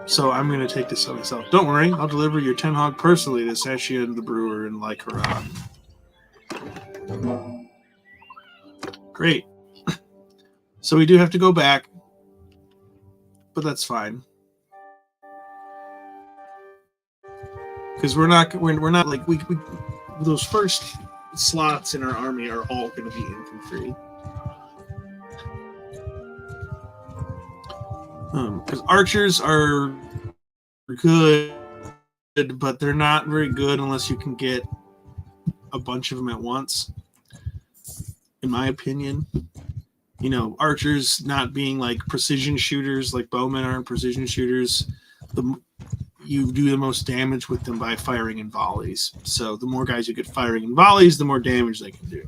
So I'm going to take this on myself. Don't worry, I'll deliver your 10 hog personally to Sashian the brewer in Lycaron. Great. So we do have to go back, but that's fine. Because we're not like we those first slots in our army are all going to be infantry. Because archers are good, but they're not very good unless you can get a bunch of them at once. In my opinion, archers not being like precision shooters, like bowmen aren't precision shooters. You do the most damage with them by firing in volleys. So the more guys you get firing in volleys, the more damage they can do.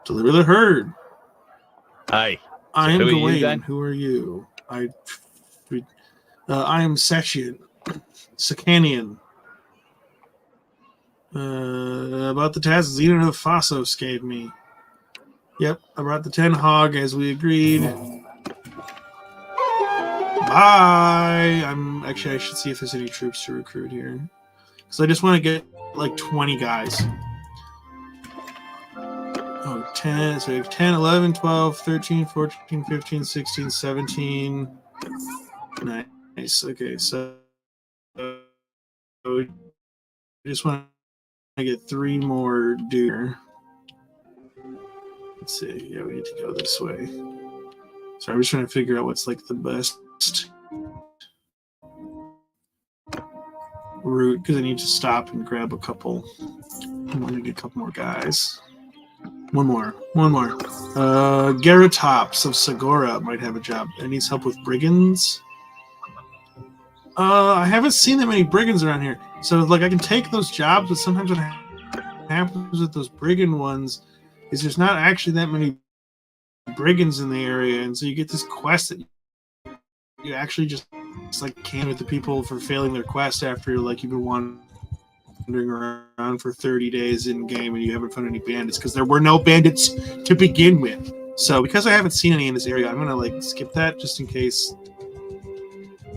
Deliver the herd. Hey, I am Gawain. Who are you? I am Sakanian. About the task Xenon of Phasos gave me. Yep, I brought the 10 hog as we agreed. Bye! I should see if there's any troops to recruit here. Because I just want to get like 20 guys. Oh, 10. So we have 10, 11, 12, 13, 14, 15, 16, 17. Nice. Okay, so we just want to get 3 more dude. Let's see. Yeah, we need to go this way. So I'm just trying to figure out what's like the best route because I need to stop and grab a couple. I'm going to get a couple more guys. One more. Garatops of Segura might have a job. It needs help with brigands. I haven't seen that many brigands around here. So, like, I can take those jobs, but sometimes what happens with those brigand ones is there's not actually that many brigands in the area, and so you get this quest that you actually just like can with the people for failing their quest after like you've been wandering around for 30 days in game and you haven't found any bandits because there were no bandits to begin with. So because I haven't seen any in this area, I'm gonna like skip that just in case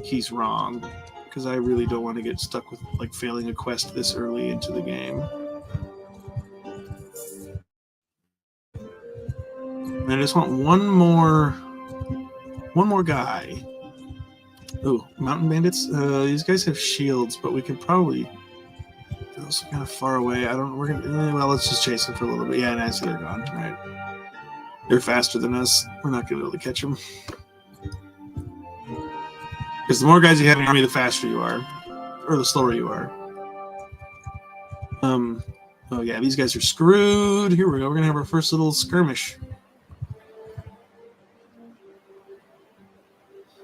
he's wrong, because I really don't want to get stuck with like failing a quest this early into the game. And I just want one more guy. Oh, mountain bandits. These guys have shields, but we can probably. They're also kind of far away. I don't. We're gonna. Well, let's just chase them for a little bit. Yeah, and I see they're gone. All right. They're faster than us. We're not gonna be able to catch them. Because the more guys you have in your army, the faster you are, or the slower you are. Oh yeah, these guys are screwed. Here we go. We're gonna have our first little skirmish.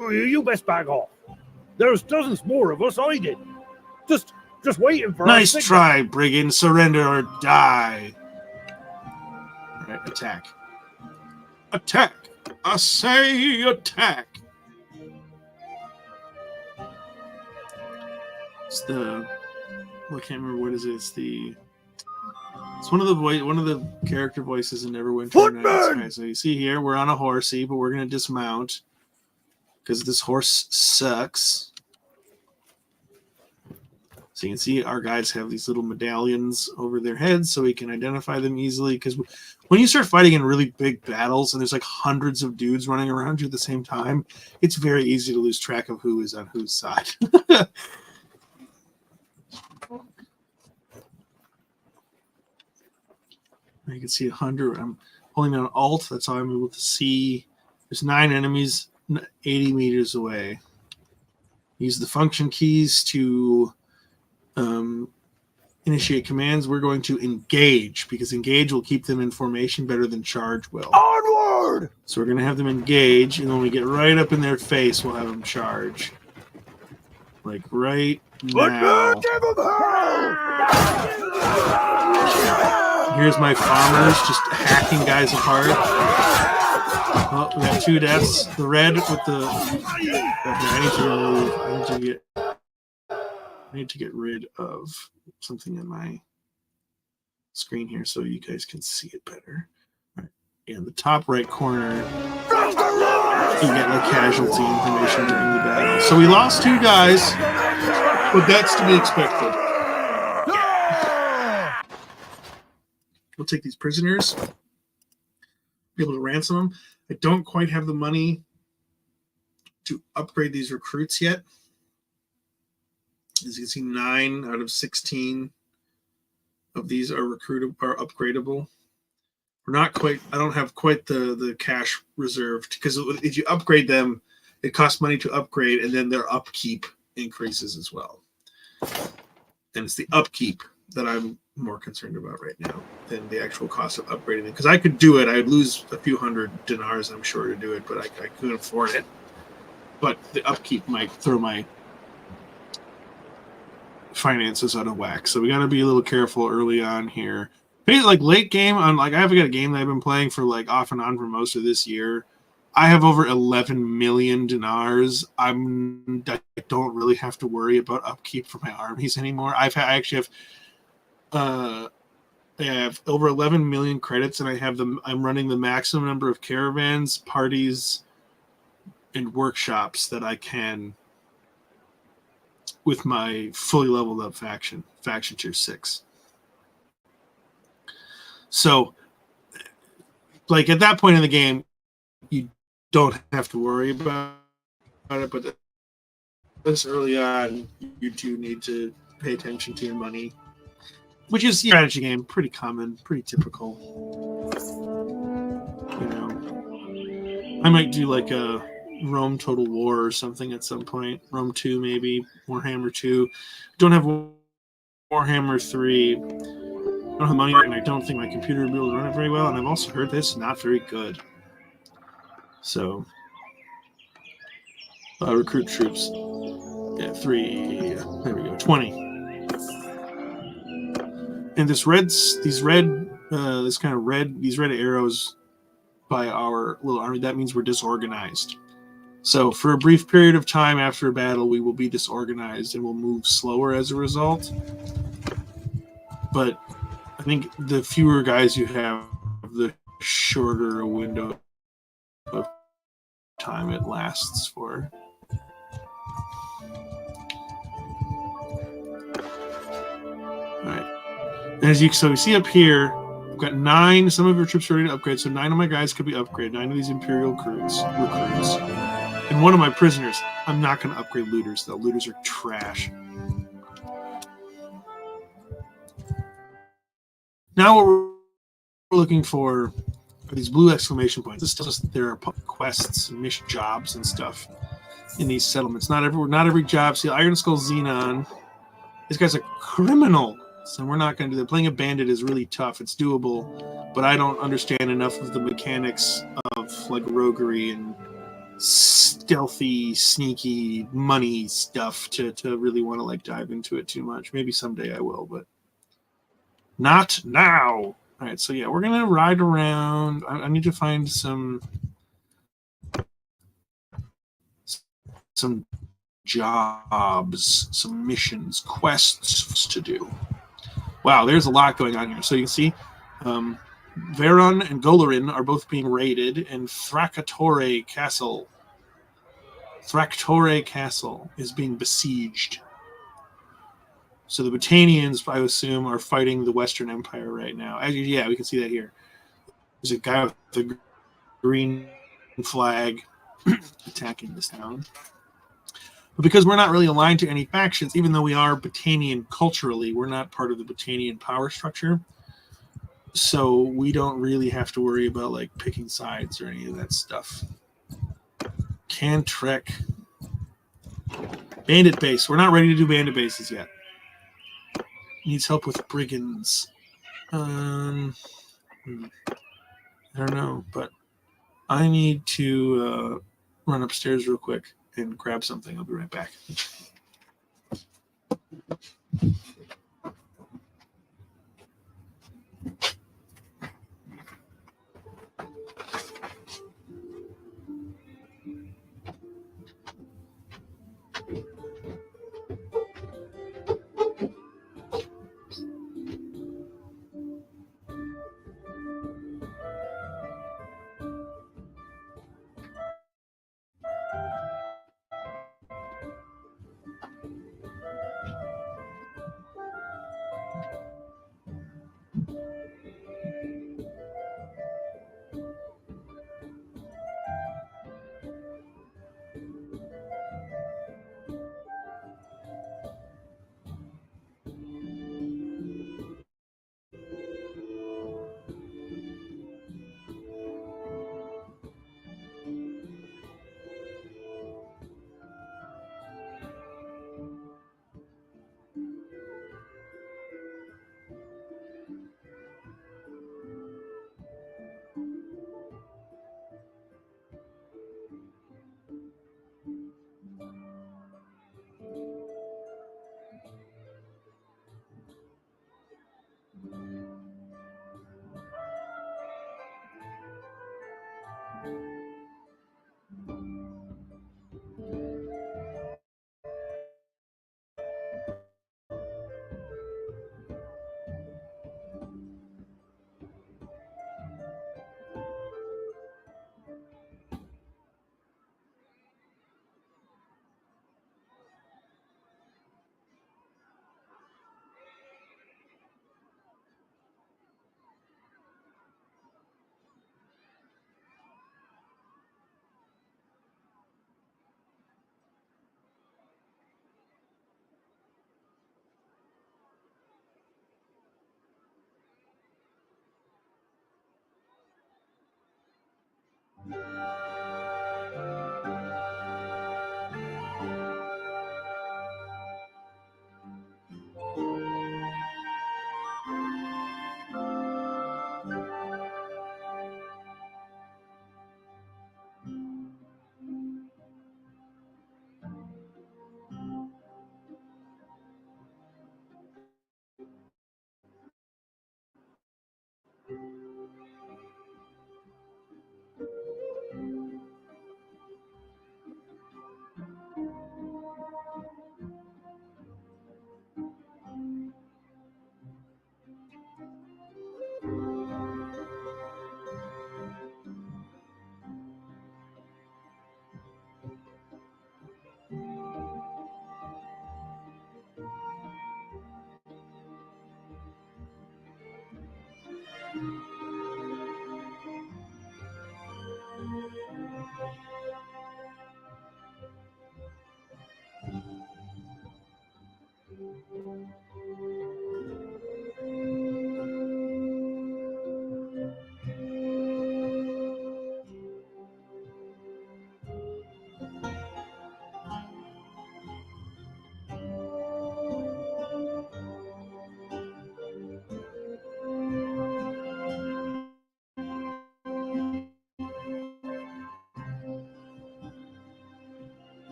Oh, you best back off. There's dozens more of us. I did. Just waiting for. Nice try, brigand. Surrender or die. All right, attack. Attack! I say attack. It's the. Well, I can't remember what is it. It's one of the character voices in Neverwinter Nights. Okay, so you see here we're on a horsey, but we're gonna dismount because this horse sucks. So you can see our guys have these little medallions over their heads so we can identify them easily. Because when you start fighting in really big battles and there's like hundreds of dudes running around you at the same time, it's very easy to lose track of who is on whose side. You can see 100. I'm holding down Alt. That's how I'm able to see. There's 9 enemies 80 meters away. Use the function keys to initiate commands. We're going to engage because engage will keep them in formation better than charge will. Onward! So we're going to have them engage, and when we get right up in their face, we'll have them charge. Like right now. Here's my farmers just hacking guys apart. Oh, we got 2 deaths. The red with the. I need to get rid of something in my screen here so you guys can see it better. All right. In the top right corner, you get like casualty information during the battle. So we lost 2 guys, but that's to be expected. We'll take these prisoners, be able to ransom them. I don't quite have the money to upgrade these recruits yet. As you can see, 9 out of 16 of these are upgradable. We're not quite. I don't have quite the cash reserved because if you upgrade them, it costs money to upgrade, and then their upkeep increases as well. And it's the upkeep that I'm more concerned about right now than the actual cost of upgrading them. Because I could do it. I'd lose a few hundred dinars, I'm sure, to do it, but I couldn't afford it. But the upkeep might throw my finances out of whack. So we got to be a little careful early on here. Maybe like late game, I have got a game that I've been playing for like off and on for most of this year. I have over 11 million dinars. I don't really have to worry about upkeep for my armies anymore. I actually have over 11 million credits, and I'm running the maximum number of caravans, parties, and workshops that I can with my fully leveled up faction tier 6. So, like at that point in the game, you don't have to worry about it, but this early on, you do need to pay attention to your money, which is a strategy game, pretty common, pretty typical. You know, I might do like a Rome Total War or something at some point. Rome 2, maybe Warhammer 2. Don't have Warhammer 3. I don't have money, and I don't think my computer will be able to run it very well. And I've also heard this not very good. So, recruit troops. Yeah, 3. There we go. 20. And these red arrows by our little army, that means we're disorganized. So for a brief period of time after a battle, we will be disorganized and will move slower as a result. But I think the fewer guys you have, the shorter a window of time it lasts for. All right. And so you see up here, I've got 9. Some of your troops are ready to upgrade, so 9 of my guys could be upgraded. 9 of these Imperial recruits. And one of my prisoners. I'm not going to upgrade looters, though. Looters are trash. Now what we're looking for are these blue exclamation points. This tells us that there are quests and mission jobs and stuff in these settlements. Not every job. See, Iron Skull Xenon. This guy's a criminal. So we're not going to do that. Playing a bandit is really tough. It's doable, but I don't understand enough of the mechanics of like roguery and stealthy, sneaky money stuff to really want to like dive into it too much. Maybe someday I will, but not now. All right, so yeah, we're gonna ride around. I need to find some jobs, some missions, quests to do. Wow, there's a lot going on here. So you can see Veron and Golorin are both being raided, and Thractore Castle is being besieged. So the Botanians, I assume, are fighting the Western Empire right now. Yeah, we can see that here. There's a guy with the green flag attacking this town. But because we're not really aligned to any factions, even though we are Botanian culturally, we're not part of the Botanian power structure. So we don't really have to worry about like picking sides or any of that stuff. Cantrek. Bandit base. We're not ready to do bandit bases yet. Needs help with brigands. I don't know, but I need to run upstairs real quick and grab something. I'll be right back.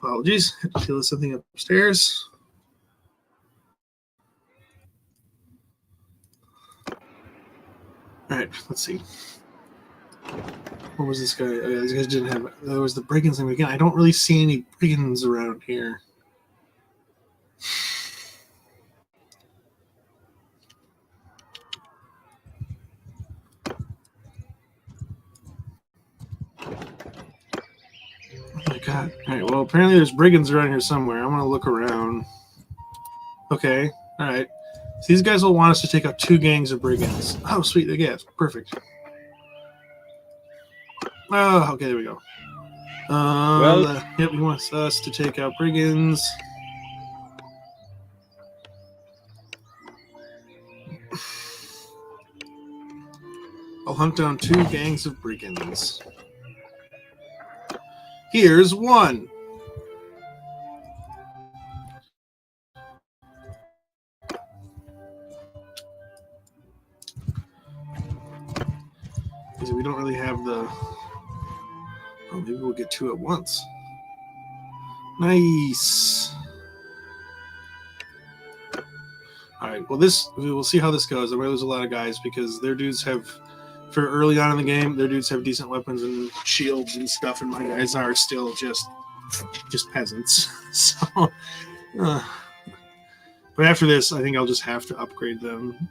Apologies. Had to deal with something upstairs. All right, let's see. What was this guy? Oh, yeah, these guys didn't have. There was the brigands thing again. I don't really see any brigands around here. Oh my god. Alright, well, apparently there's brigands around here somewhere. I'm gonna look around. Okay, alright. So these guys will want us to take out 2 gangs of brigands. Oh, sweet, they get perfect. Oh, okay, there we go. Yep, he wants us to take out brigands. I'll hunt down 2 gangs of brigands. Here's one. Because we don't really have the... Oh, maybe we'll get 2 at once. Nice. Alright, well we'll see how this goes. I'm going to lose a lot of guys because their dudes have... For early on in the game, their dudes have decent weapons and shields and stuff, and my guys are still just peasants. So, but after this, I think I'll just have to upgrade them.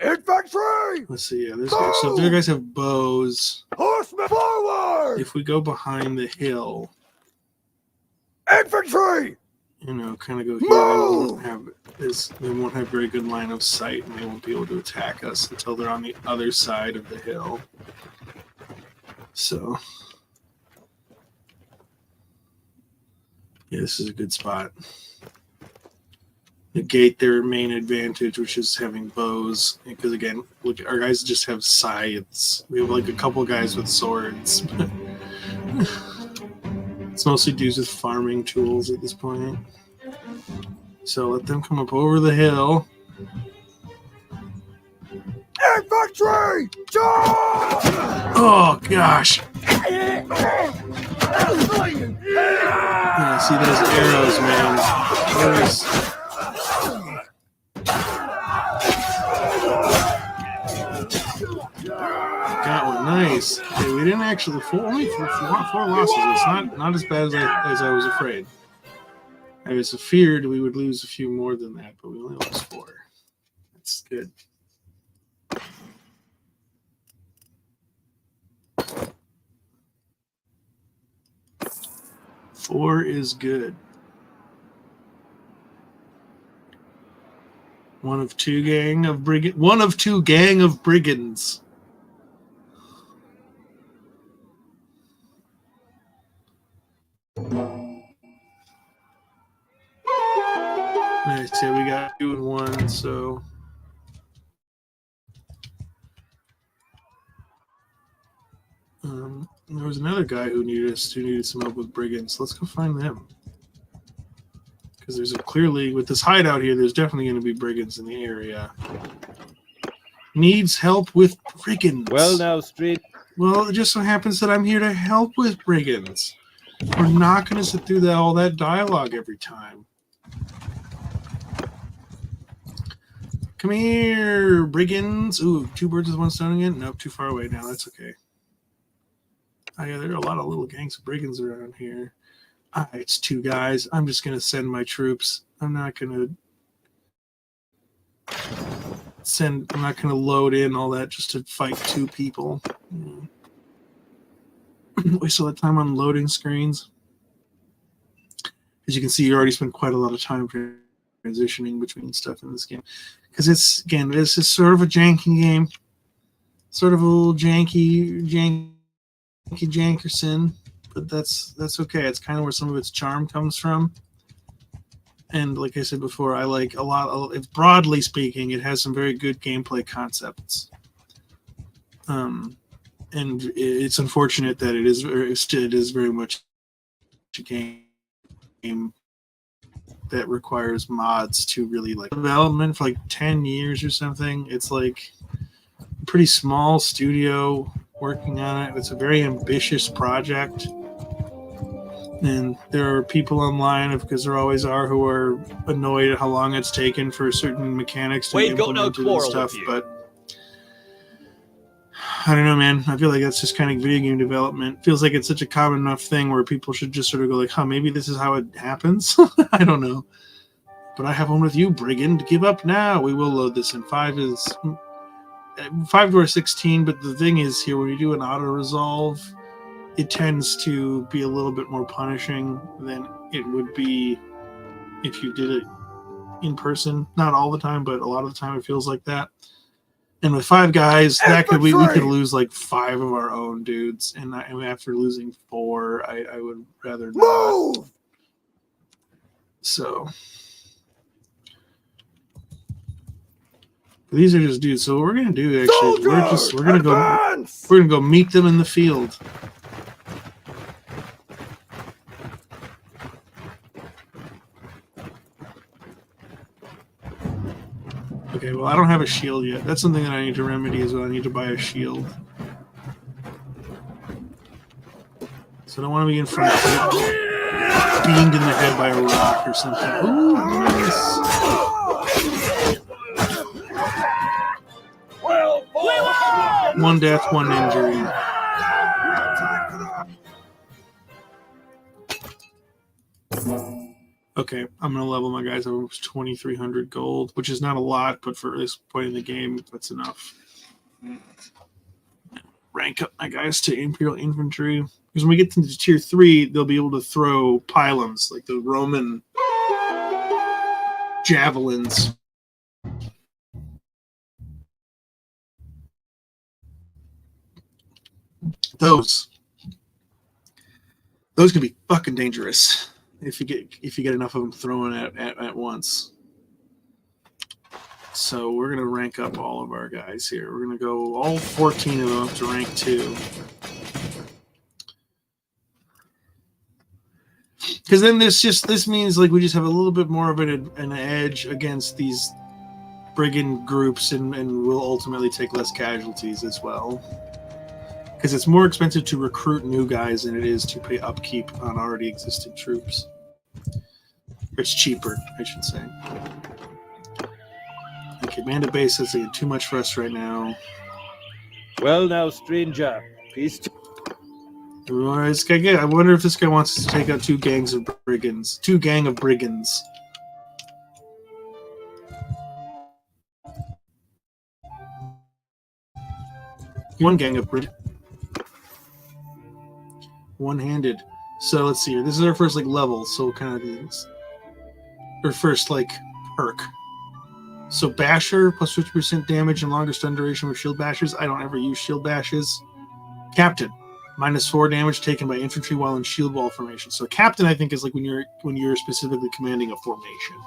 Infantry! Let's see. Yeah, so if their guys have bows, Horsemen forward! if we go behind the hill, Infantry! you know, kind of go here, they won't have very good line of sight, and they won't be able to attack us until they're on the other side of the hill. So, yeah, this is a good spot. Negate their main advantage, which is having bows, because again, look, our guys just have scythes. We have like a couple guys with swords. It's mostly dudes with farming tools at this point. So let them come up over the hill. Infantry! Charge! Oh gosh! Yeah, see those arrows, man. Got one, nice. Okay, we didn't actually only four losses. It's not as bad as I was afraid. I was feared we would lose a few more than that, but we only lost 4. That's good. Four is good. One of two gang of brigands. Nice. So we got 2 and 1. So there was another guy who needed some help with brigands. Let's go find them. Because there's clearly, with this hideout here, there's definitely going to be brigands in the area. Needs help with brigands. Well, now, Street. Well, it just so happens that I'm here to help with brigands. We're not going to sit through all that dialogue every time. Come here, brigands. Ooh, 2 birds with 1 stone again? Nope, too far away now. That's okay. Oh, yeah, there are a lot of little gangs of brigands around here. All right, it's 2 guys. I'm just going to send my troops. I'm not going to load in all that just to fight 2 people. Waste all that time on loading screens. As you can see, you already spent quite a lot of time transitioning between stuff in this game. Because this is sort of a janky game. Sort of a little janky Jankerson, but that's okay. It's kind of where some of its charm comes from. And like I said before, I like a lot of, broadly speaking, it has some very good gameplay concepts. And it's unfortunate that it is very much a game that requires mods to really like development for like 10 years or something. It's like a pretty small studio working on it. It's a very ambitious project, and there are people online, because there always are, who are annoyed at how long it's taken for certain mechanics to be implemented and stuff. But I don't know, man. I feel like that's just kind of video game development. Feels like it's such a common enough thing where people should just sort of go like, huh, maybe this is how it happens. I don't know. But I have one with you, brigand. Give up now. We will load this in 5 to 16, but the thing is here, when you do an auto resolve, it tends to be a little bit more punishing than it would be if you did it in person. Not all the time, but a lot of the time it feels like that. And with 5 guys, we could lose like 5 of our own dudes, and after losing 4, I would rather not. So these are just dudes. So what we're gonna do actually, we're gonna go meet them in the field. Okay, well, I don't have a shield yet. That's something that I need to remedy as well. I need to buy a shield. So I don't want to be in front of it. Beamed in the head by a rock or something. Ooh, nice. One death, 1 injury. Okay, I'm going to level my guys up to 2,300 gold, which is not a lot, but for this point in the game, that's enough. Rank up my guys to Imperial Infantry. Because when we get to Tier 3, they'll be able to throw pylons, like the Roman javelins. Those can be fucking dangerous if you get enough of them thrown at once. So we're gonna rank up all of our guys here. We're gonna go all 14 of them up to rank 2. Because then this means like we just have a little bit more of an edge against these brigand groups, and we'll ultimately take less casualties as well. Because it's more expensive to recruit new guys than it is to pay upkeep on already existing troops. It's cheaper, I should say. Okay, Bandit Base is too much for us right now. Well now, stranger, peace to... I wonder if this guy wants to take out 2 gangs of brigands. 2 gang of brigands. One gang of brigands. One-handed. So let's see here. This is our first level, so we'll kind of do this. Or first perk. So Basher plus 50% damage and longer stun duration with shield bashes. I don't ever use shield bashes. Captain, -4 damage taken by infantry while in shield wall formation. So Captain, I think, is like when you're specifically commanding a formation.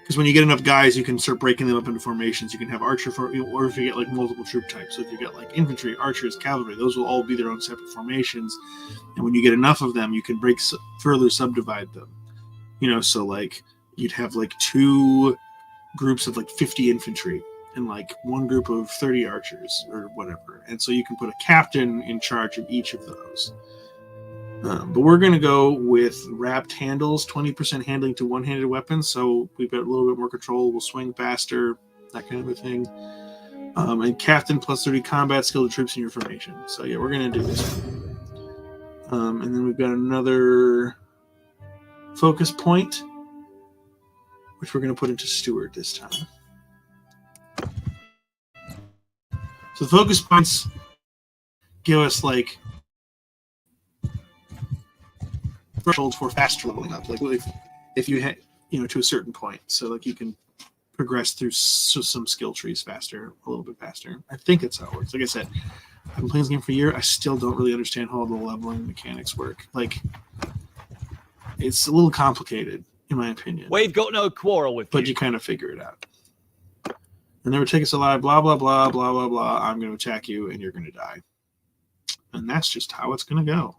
Because when you get enough guys, you can start breaking them up into formations. You can have archer, or if you get multiple troop types. So if you get infantry, archers, cavalry, those will all be their own separate formations. And when you get enough of them, you can further subdivide them. So you'd have 2 groups of 50 infantry and 1 group of 30 archers or whatever. And so you can put a captain in charge of each of those. But we're going to go with wrapped handles, 20% handling to one-handed weapons, so we've got a little bit more control. We'll swing faster, that kind of a thing. And captain plus 30 combat skill to troops in your formation. So yeah, we're going to do this one. And then we've got another focus point, which we're going to put into Steward this time. So the focus points give us like thresholds for faster leveling up. Like if you hit, to a certain point, so like you can progress through some skill trees faster, a little bit faster. I think that's how it works. Like I said, I've been playing this game for a year. I still don't really understand how all the leveling mechanics work. Like, it's a little complicated, in my opinion. We've got no quarrel with but you kind of figure it out. And never take us alive, blah, blah, blah, blah, blah, blah. I'm going to attack you, and you're going to die. And that's just how it's going to go.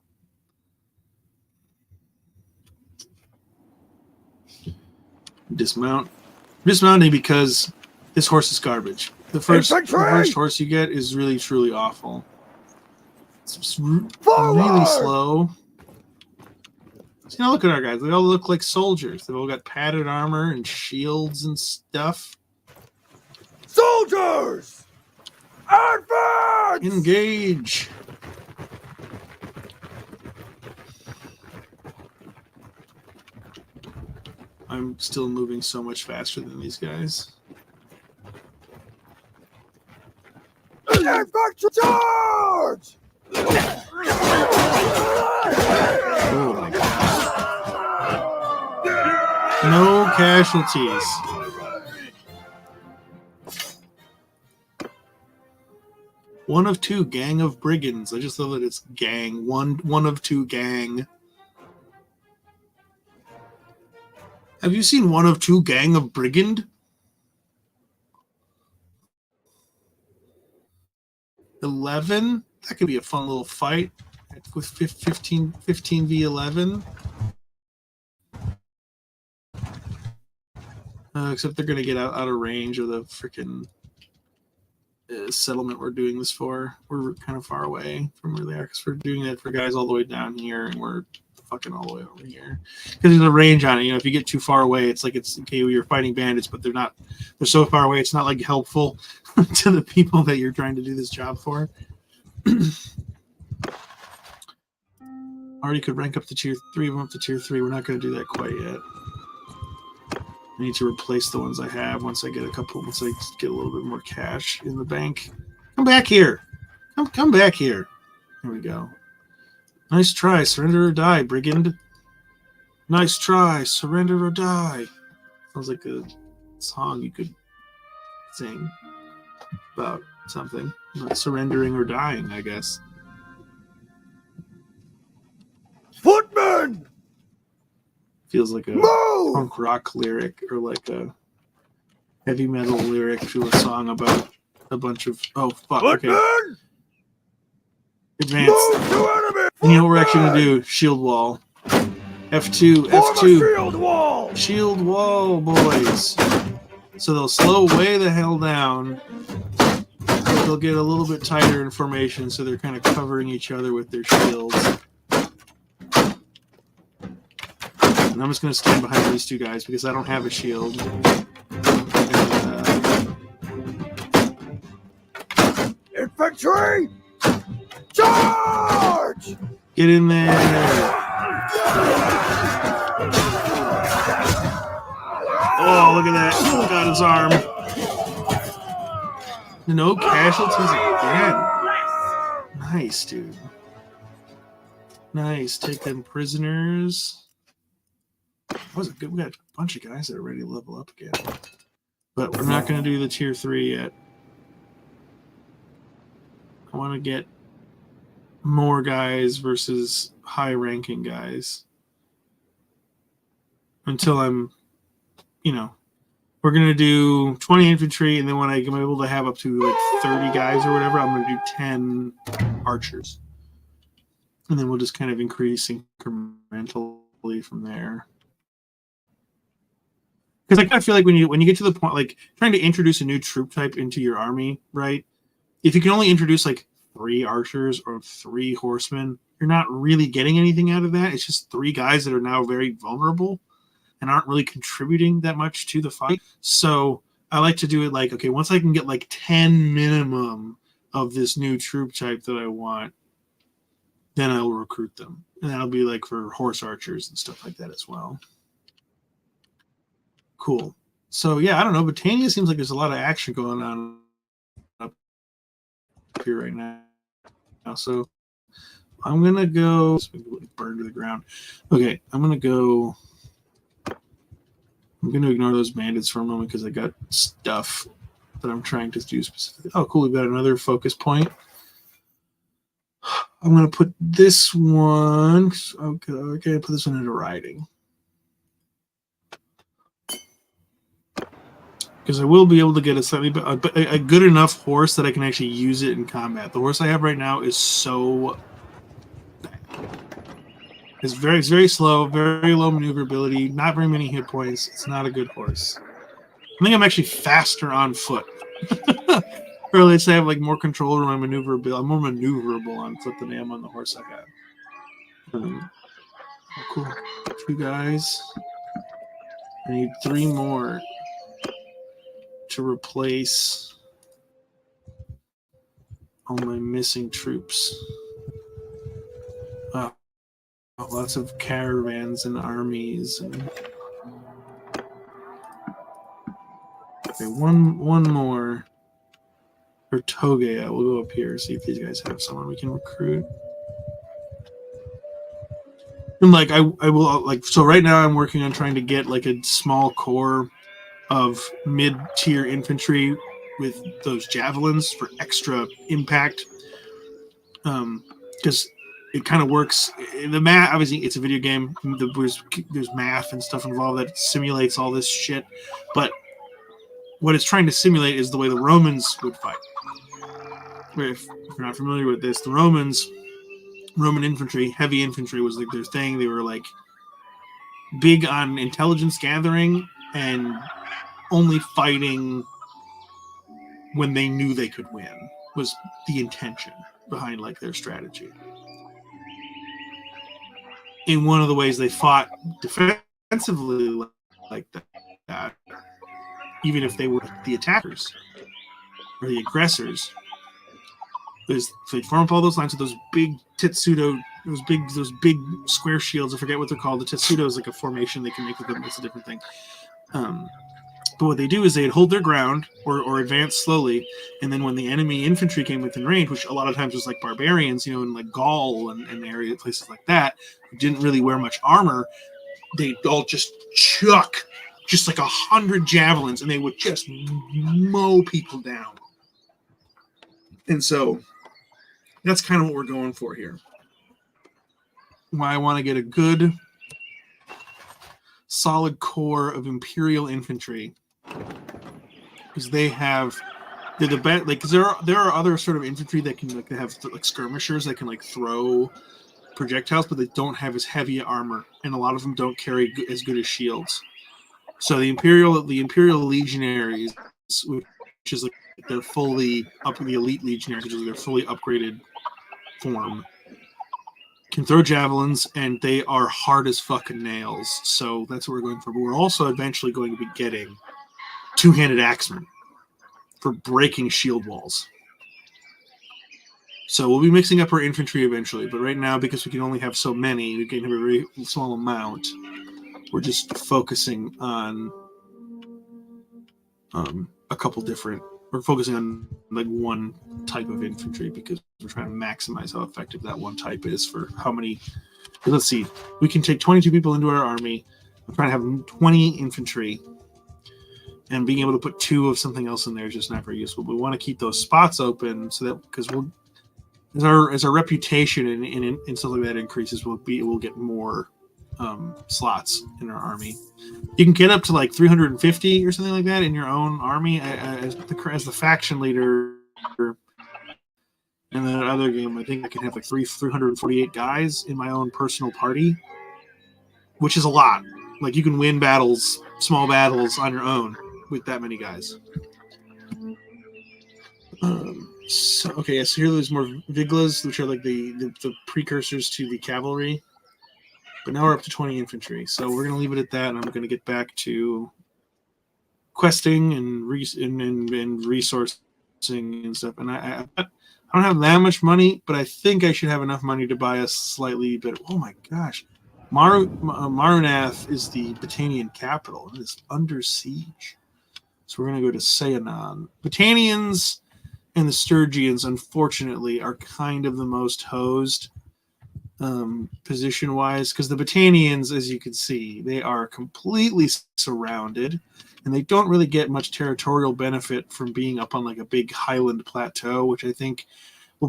Dismount. Dismounting because this horse is garbage. The first horse you get is really, truly awful. It's really slow. So, look at our guys. They all look like soldiers. They've all got padded armor and shields and stuff. Soldiers! Advance! Engage! I'm still moving so much faster than these guys. Infantry charge! Oh my God. No casualties. One of two, gang of brigands. I just love that it's gang. One of two, gang. Have you seen one of two, gang of brigand? 11? That could be a fun little fight with 15 v 11. Except they're going to get out of range of the freaking settlement we're doing this for. We're kind of far away from where they are because we're doing it for guys all the way down here, and we're fucking all the way over here. Because there's a range on it. If you get too far away, it's like it's okay. You're fighting bandits, but they're so far away. It's not like helpful to the people that you're trying to do this job for. Already could rank up to tier 3, up to tier 3. We're not going to do that quite yet. I need to replace the ones I have once I get a little bit more cash in the bank. Come back here. Come back here. Here we go. Nice try. Surrender or die, brigand. Nice try. Surrender or die. Sounds like a song you could sing about something. Not surrendering or dying, I guess. Footman! Feels like a punk rock lyric or like a heavy metal lyric to a song about a bunch of... Oh, fuck. Okay. Footman! Advance. Move to enemy! And you know what we're actually going to do? Shield wall. F2. Form a F2. shield wall! Shield wall, boys. So they'll slow way the hell down. But they'll get a little bit tighter in formation, so they're kind of covering each other with their shields. And I'm just going to stand behind these two guys because I don't have a shield. Infantry! Charge! Get in there! Oh, look at that. Got his arm. No casualties again. Nice, dude. Nice. Take them prisoners. That was good. We got a bunch of guys that are ready to level up again. But we're not going to do the tier 3 yet. I want to get more guys versus high-ranking guys. Until I'm, we're going to do 20 infantry, and then when I'm able to have up to like 30 guys or whatever, I'm going to do 10 archers. And then we'll just kind of increase incrementally from there. Because I feel like when you get to the point, like trying to introduce a new troop type into your army, right? If you can only introduce like 3 archers or 3 horsemen, you're not really getting anything out of that. It's just 3 guys that are now very vulnerable and aren't really contributing that much to the fight. So I like to do it like, okay, once I can get like 10 minimum of this new troop type that I want, then I will recruit them. And that'll be like for horse archers and stuff like that as well. Cool. So yeah, I don't know. Botania seems like there's a lot of action going on up here right now. So I'm gonna go burn to the ground. Okay, I'm gonna ignore those bandits for a moment because I got stuff that I'm trying to do specifically. Oh, cool. We've got another focus point. I'm going to put this one. Okay, put this one into riding. Because I will be able to get a good enough horse that I can actually use it in combat. The horse I have right now is so bad. It's very slow, very low maneuverability, not very many hit points. It's not a good horse. I think I'm actually faster on foot. Or let's say I have like more control over my maneuverability. I'm more maneuverable on foot than I am on the horse I have. Cool. 2 guys. I need 3 more to replace all my missing troops. Lots of caravans and armies. Okay, one more. Or Togea, we'll go up here, see if these guys have someone we can recruit. And like I will like so right now I'm working on trying to get like a small core of mid-tier infantry with those javelins for extra impact. Because it kind of works. The math, obviously, it's a video game. There's math and stuff involved that simulates all this shit. But what it's trying to simulate is the way the Romans would fight. If you're not familiar with this, the Roman infantry, heavy infantry was like their thing. They were like big on intelligence gathering and only fighting when they knew they could win was the intention behind like their strategy. In one of the ways they fought defensively like that, even if they were the attackers or the aggressors, so they form up all those lines with those big Tetsudo, those big square shields. I forget what they're called. The Tetsudo is like a formation they can make with them. It's a different thing. But what they do is they'd hold their ground or advance slowly, and then when the enemy infantry came within range, which a lot of times was like barbarians, in like Gaul and area places like that, who didn't really wear much armor, they'd all just chuck just like 100 javelins, and they would just mow people down. And so that's kind of what we're going for here. Why I want to get a good, solid core of Imperial infantry, because they're the best. Like, cause there are other sort of infantry that can like they have like skirmishers that can like throw projectiles, but they don't have as heavy armor, and a lot of them don't carry as good as shields. So the Imperial Legionaries, which is like they're fully up, the elite legionaries, which is their fully upgraded form, can throw javelins, and they are hard as fucking nails. So that's what we're going for. But we're also eventually going to be getting 2-handed axemen for breaking shield walls. So we'll be mixing up our infantry eventually. But right now, because we can only have so many, we can have a very small amount. We're just focusing on a couple different. We're focusing on like one type of infantry because we're trying to maximize how effective that one type is for how many. Let's see. We can take 22 people into our army. I'm trying to have 20 infantry, and being able to put 2 of something else in there is just not very useful. We want to keep those spots open so that because as our reputation and stuff like that increases, we'll get more slots in our army. You can get up to like 350 or something like that in your own army as the faction leader. In that other game, I think I can have like 348 guys in my own personal party, which is a lot. Like you can win battles, small battles on your own with that many guys. So, okay, so here there's more Viglas, which are like the precursors to the cavalry. But now we're up to 20 infantry. So we're going to leave it at that, and I'm going to get back to questing and resourcing and stuff. And I don't have that much money, but I think I should have enough money to buy a slightly better. Oh my gosh. Marunath is the Battanian capital. It is under siege. So we're going to go to Seanon. Battanians and the Sturgians, unfortunately, are kind of the most hosed position-wise, because the Battanians, as you can see, they are completely surrounded, and they don't really get much territorial benefit from being up on like a big highland plateau, which I think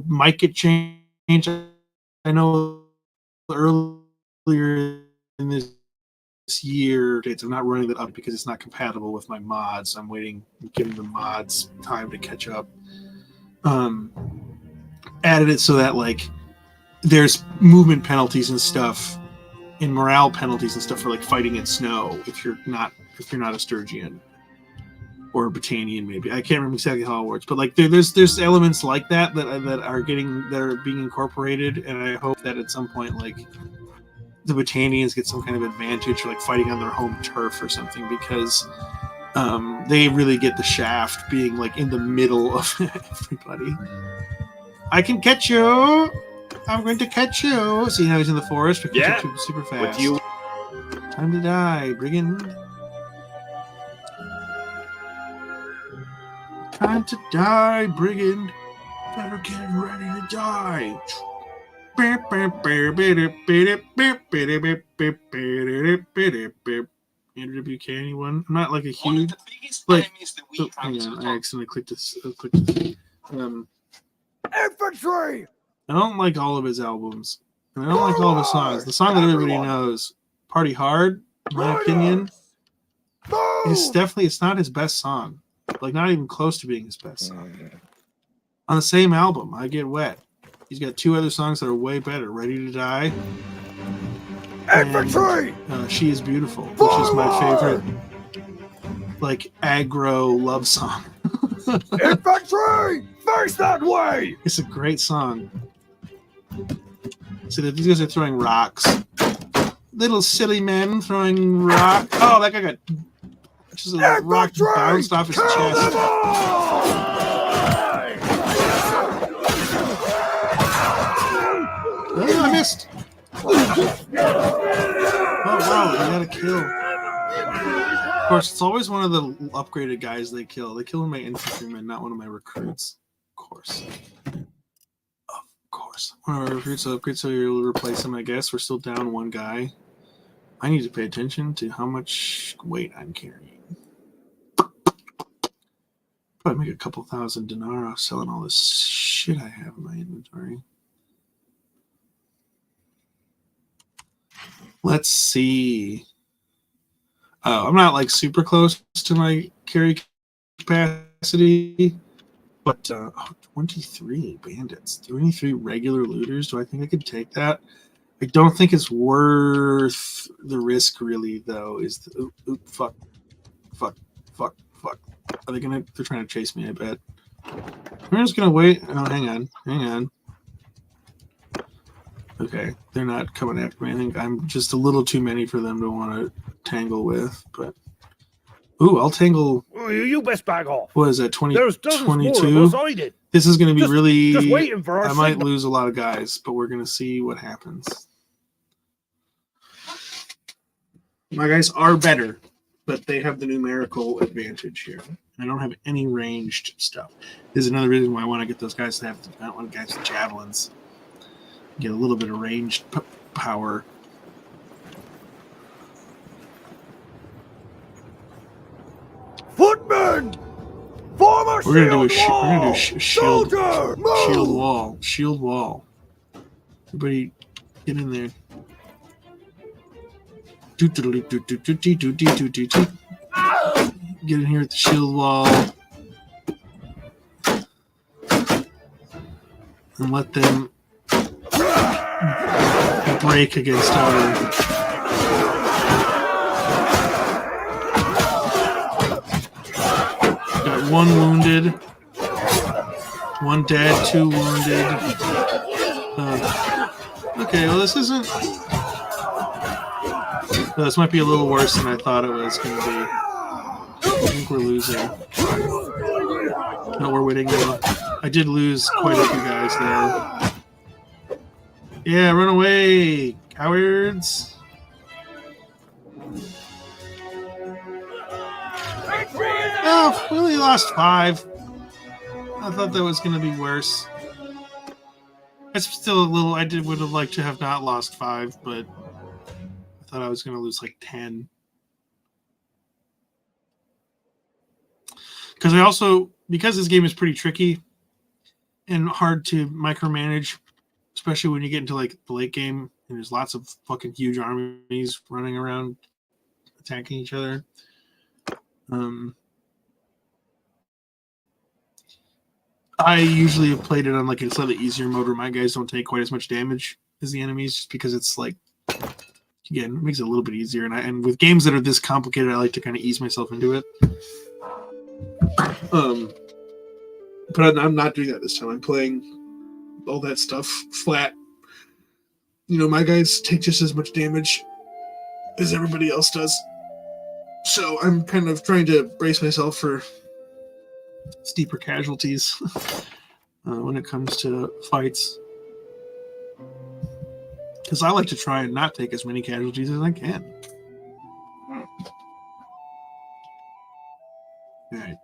might get changed. I know earlier in this year, I'm not running that up because it's not compatible with my mods. I'm giving the mods time to catch up. Added it so that like there's movement penalties and stuff, and morale penalties and stuff for like fighting in snow if you're not a Sturgian or a Battanian. Maybe I can't remember exactly how it works, but like there's elements like that are being incorporated, and I hope that at some point like the Battanians get some kind of advantage for like fighting on their home turf or something, because they really get the shaft being like in the middle of everybody. I can catch you. I'm going to catch you. See how he's in the forest? Because he's super fast. Time to die, brigand. Time to die, brigand. Better get ready to die. Andrew Buchanan one. I'm not like a huge like. Oh, hang on, I accidentally clicked this. Infantry! I don't like all of his albums, and I don't like all of his songs. The song that everybody knows, "Party Hard," in my opinion, it's not his best song. Like, not even close to being his best song. On the same album, "I Get Wet," he's got two other songs that are way better. "Ready to Die," Infantry! and "She Is Beautiful," which is my favorite, like, aggro love song. Infantry! Face that way! It's a great song. See, these guys are throwing rocks. Little silly men throwing rocks. Oh, that guy got just a rock bounced off his chest. Oh, I missed. Oh, wow, he got a kill. Of course, it's always one of the upgraded guys they kill. They kill my infantryman, not one of my recruits. Of course. One of our recruits upgrades, so you'll replace him, I guess. We're still down one guy. I need to pay attention to how much weight I'm carrying. Probably make a couple thousand dinar off selling all this shit I have in my inventory. Let's see. Oh, I'm not like super close to my carry capacity, but 23 bandits, 23 regular looters. Do I think I could take that? I don't think it's worth the risk, really. Though, fuck. Are they gonna? They're trying to chase me. I bet. We're just gonna wait. Oh, hang on. Okay, they're not coming after me. I think I'm just a little too many for them to want to tangle with. But I'll tangle. You best back off. What is that? 22. Did. This is going to be really. Just waiting for our I might lose a lot of guys, but we're going to see what happens. My guys are better, but they have the numerical advantage here. I don't have any ranged stuff. This is another reason why I want to get those guys to have. I don't want guys with javelins. Get a little bit of ranged power. Footmen! Form a We're gonna do wall! shield Soldier, shield wall. Everybody, get in there. Get in here with the shield wall, and let them break against our. Got one wounded. 1 dead, 2 wounded. Okay, well this isn't... this might be a little worse than I thought it was going to be. I think we're losing. No, we're winning though. I did lose quite a few guys though. Yeah, run away, cowards! Oh, we only lost 5. I thought that was going to be worse. It's still a little... I would have liked to have not lost 5, but I thought I was going to lose like 10. Because this game is pretty tricky and hard to micromanage, especially when you get into like the late game and there's lots of fucking huge armies running around attacking each other. I usually have played it on like a slightly easier mode where my guys don't take quite as much damage as the enemies, just because it's like, again, it makes it a little bit easier. And with games that are this complicated, I like to kind of ease myself into it. But I'm not doing that this time. I'm playing all that stuff flat. You know, my guys take just as much damage as everybody else does. So I'm kind of trying to brace myself for steeper casualties when it comes to fights. Because I like to try and not take as many casualties as I can. Alright.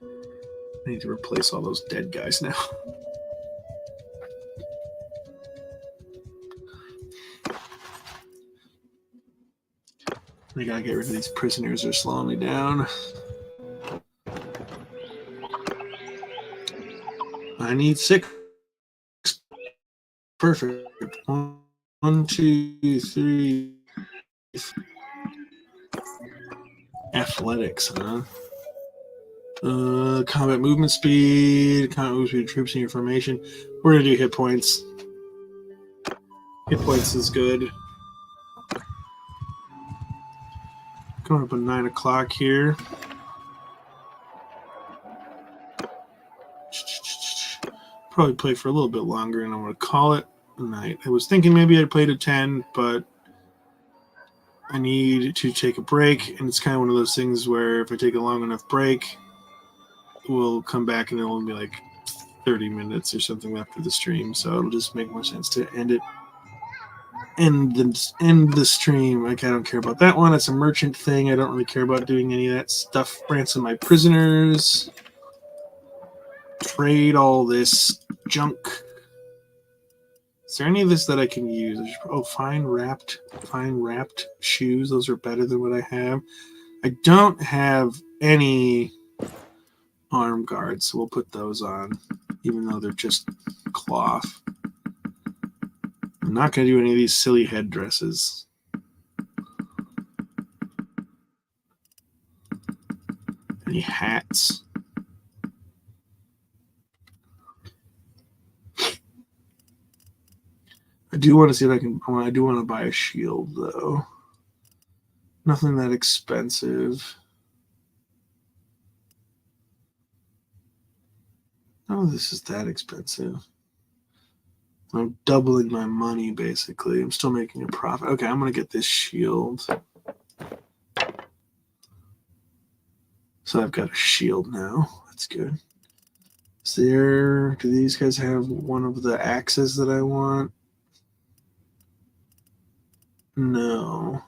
I need to replace all those dead guys now. I gotta get rid of these prisoners. They're slowing me down. I need 6. Perfect. 1, 2, 3. Athletics, huh? Combat movement speed. Combat movement speed. Troops in your formation. We're gonna do hit points. Hit points is good. Coming up at 9 o'clock here. Probably play for a little bit longer, and I'm going to call it a night. I was thinking maybe I'd play to 10, but I need to take a break, and it's kind of one of those things where if I take a long enough break, we'll come back and it'll be like 30 minutes or something after the stream, so it'll just make more sense to end it. End the stream. Like, I don't care about that one. It's a merchant thing. I don't really care about doing any of that stuff. Ransom my prisoners. Trade all this junk. Is there any of this that I can use? Oh, fine wrapped shoes. Those are better than what I have. I don't have any arm guards, so we'll put those on, even though they're just cloth. I'm not going to do any of these silly headdresses. Any hats? I do want to see if I can... I do want to buy a shield, though. Nothing that expensive. Oh, this is that expensive. I'm doubling my money, basically. I'm still making a profit. Okay, I'm going to get this shield. So I've got a shield now. That's good. Do these guys have one of the axes that I want? No.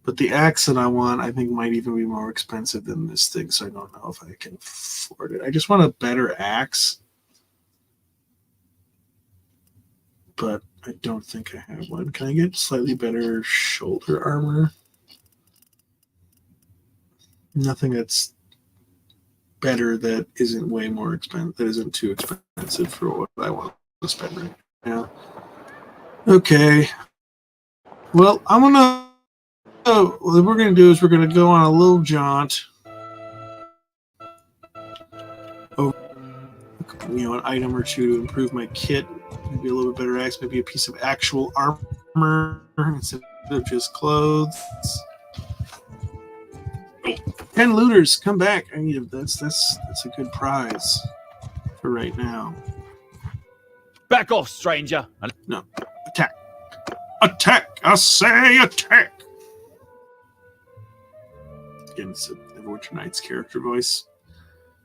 But the axe that I want, I think, might even be more expensive than this thing, so I don't know if I can afford it. I just want a better axe. But I don't think I have one. Can I get slightly better shoulder armor? Nothing that's better that isn't way more expensive, that isn't too expensive for what I want to spend right now. Okay. Well, I'm gonna. What we're gonna do is we're gonna go on a little jaunt. Over, an item or two to improve my kit. Maybe a little bit better axe. Maybe a piece of actual armor instead of just clothes. 10 looters, come back. I need a, that's a good prize for right now. Back off, stranger. No, attack. Attack! I say attack! Again, it's Overwatch Knight's character voice.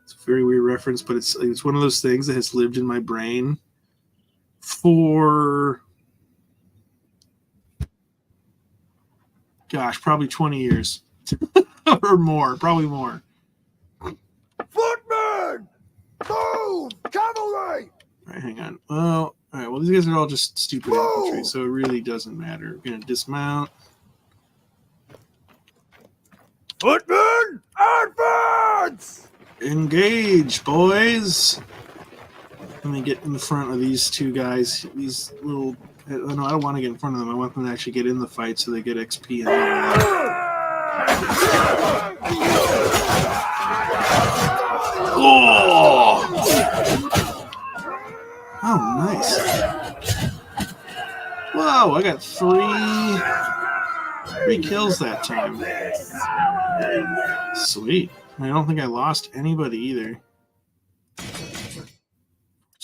It's a very weird reference, but it's one of those things that has lived in my brain for, gosh, probably 20 years. Or more, probably more. Footmen! Move! Cavalry! All right, hang on. Well, all right. Well, these guys are all just stupid infantry, so it really doesn't matter. We're gonna dismount. Footmen! Advance! Engage, boys! Let me get in the front of these two guys. These little. Oh, no, I don't want to get in front of them. I want them to actually get in the fight so they get XP and level up. Oh! Oh, nice. Whoa, I got three kills that time. Sweet. I don't think I lost anybody either.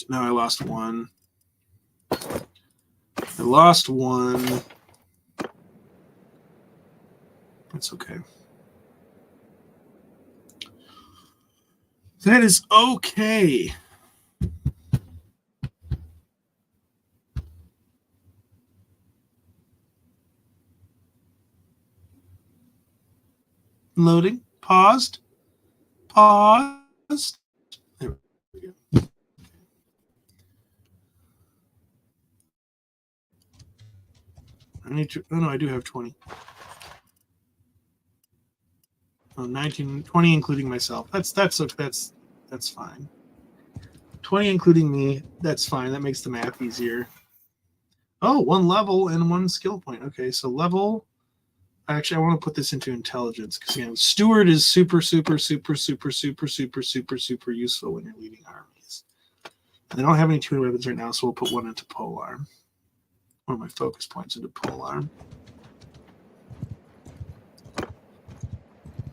No, I lost one. I lost one. That's okay. That is okay. Loading. Paused. Paused. There we go. I need to. Oh no, I do have 20. Oh, 19, 20 including myself. That's fine. 20 including me. That's fine. That makes the math easier. Oh, 1 level and 1 skill point. Okay, so level. Actually, I want to put this into intelligence because steward is super useful when you're leading armies. I don't have any twin weapons right now, so we'll put 1 into polearm. One of my focus points into polearm.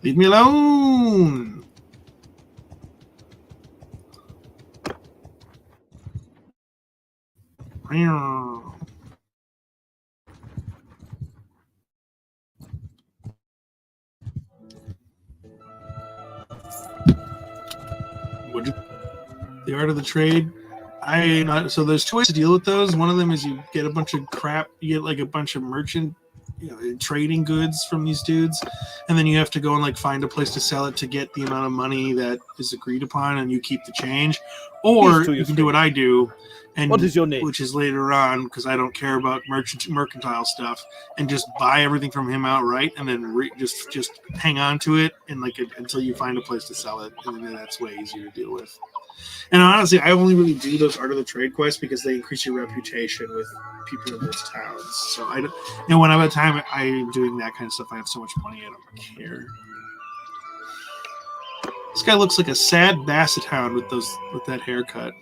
Leave me alone. The art of the trade. So there's 2 ways to deal with those. One of them is you get a bunch of crap. You get like a bunch of merchant, trading goods from these dudes, and then you have to go and like find a place to sell it to get the amount of money that is agreed upon, and you keep the change. Or you can do what I do, and what is your name? Which is later on because I don't care about mercantile stuff, and just buy everything from him outright, and then just hang on to it and until you find a place to sell it, and then that's way easier to deal with. And honestly, I only really do those Art of the Trade quests because they increase your reputation with people in those towns. So I don't, when I'm at time I'm doing that kind of stuff, I have so much money I don't care. This guy looks like a sad basset hound with that haircut.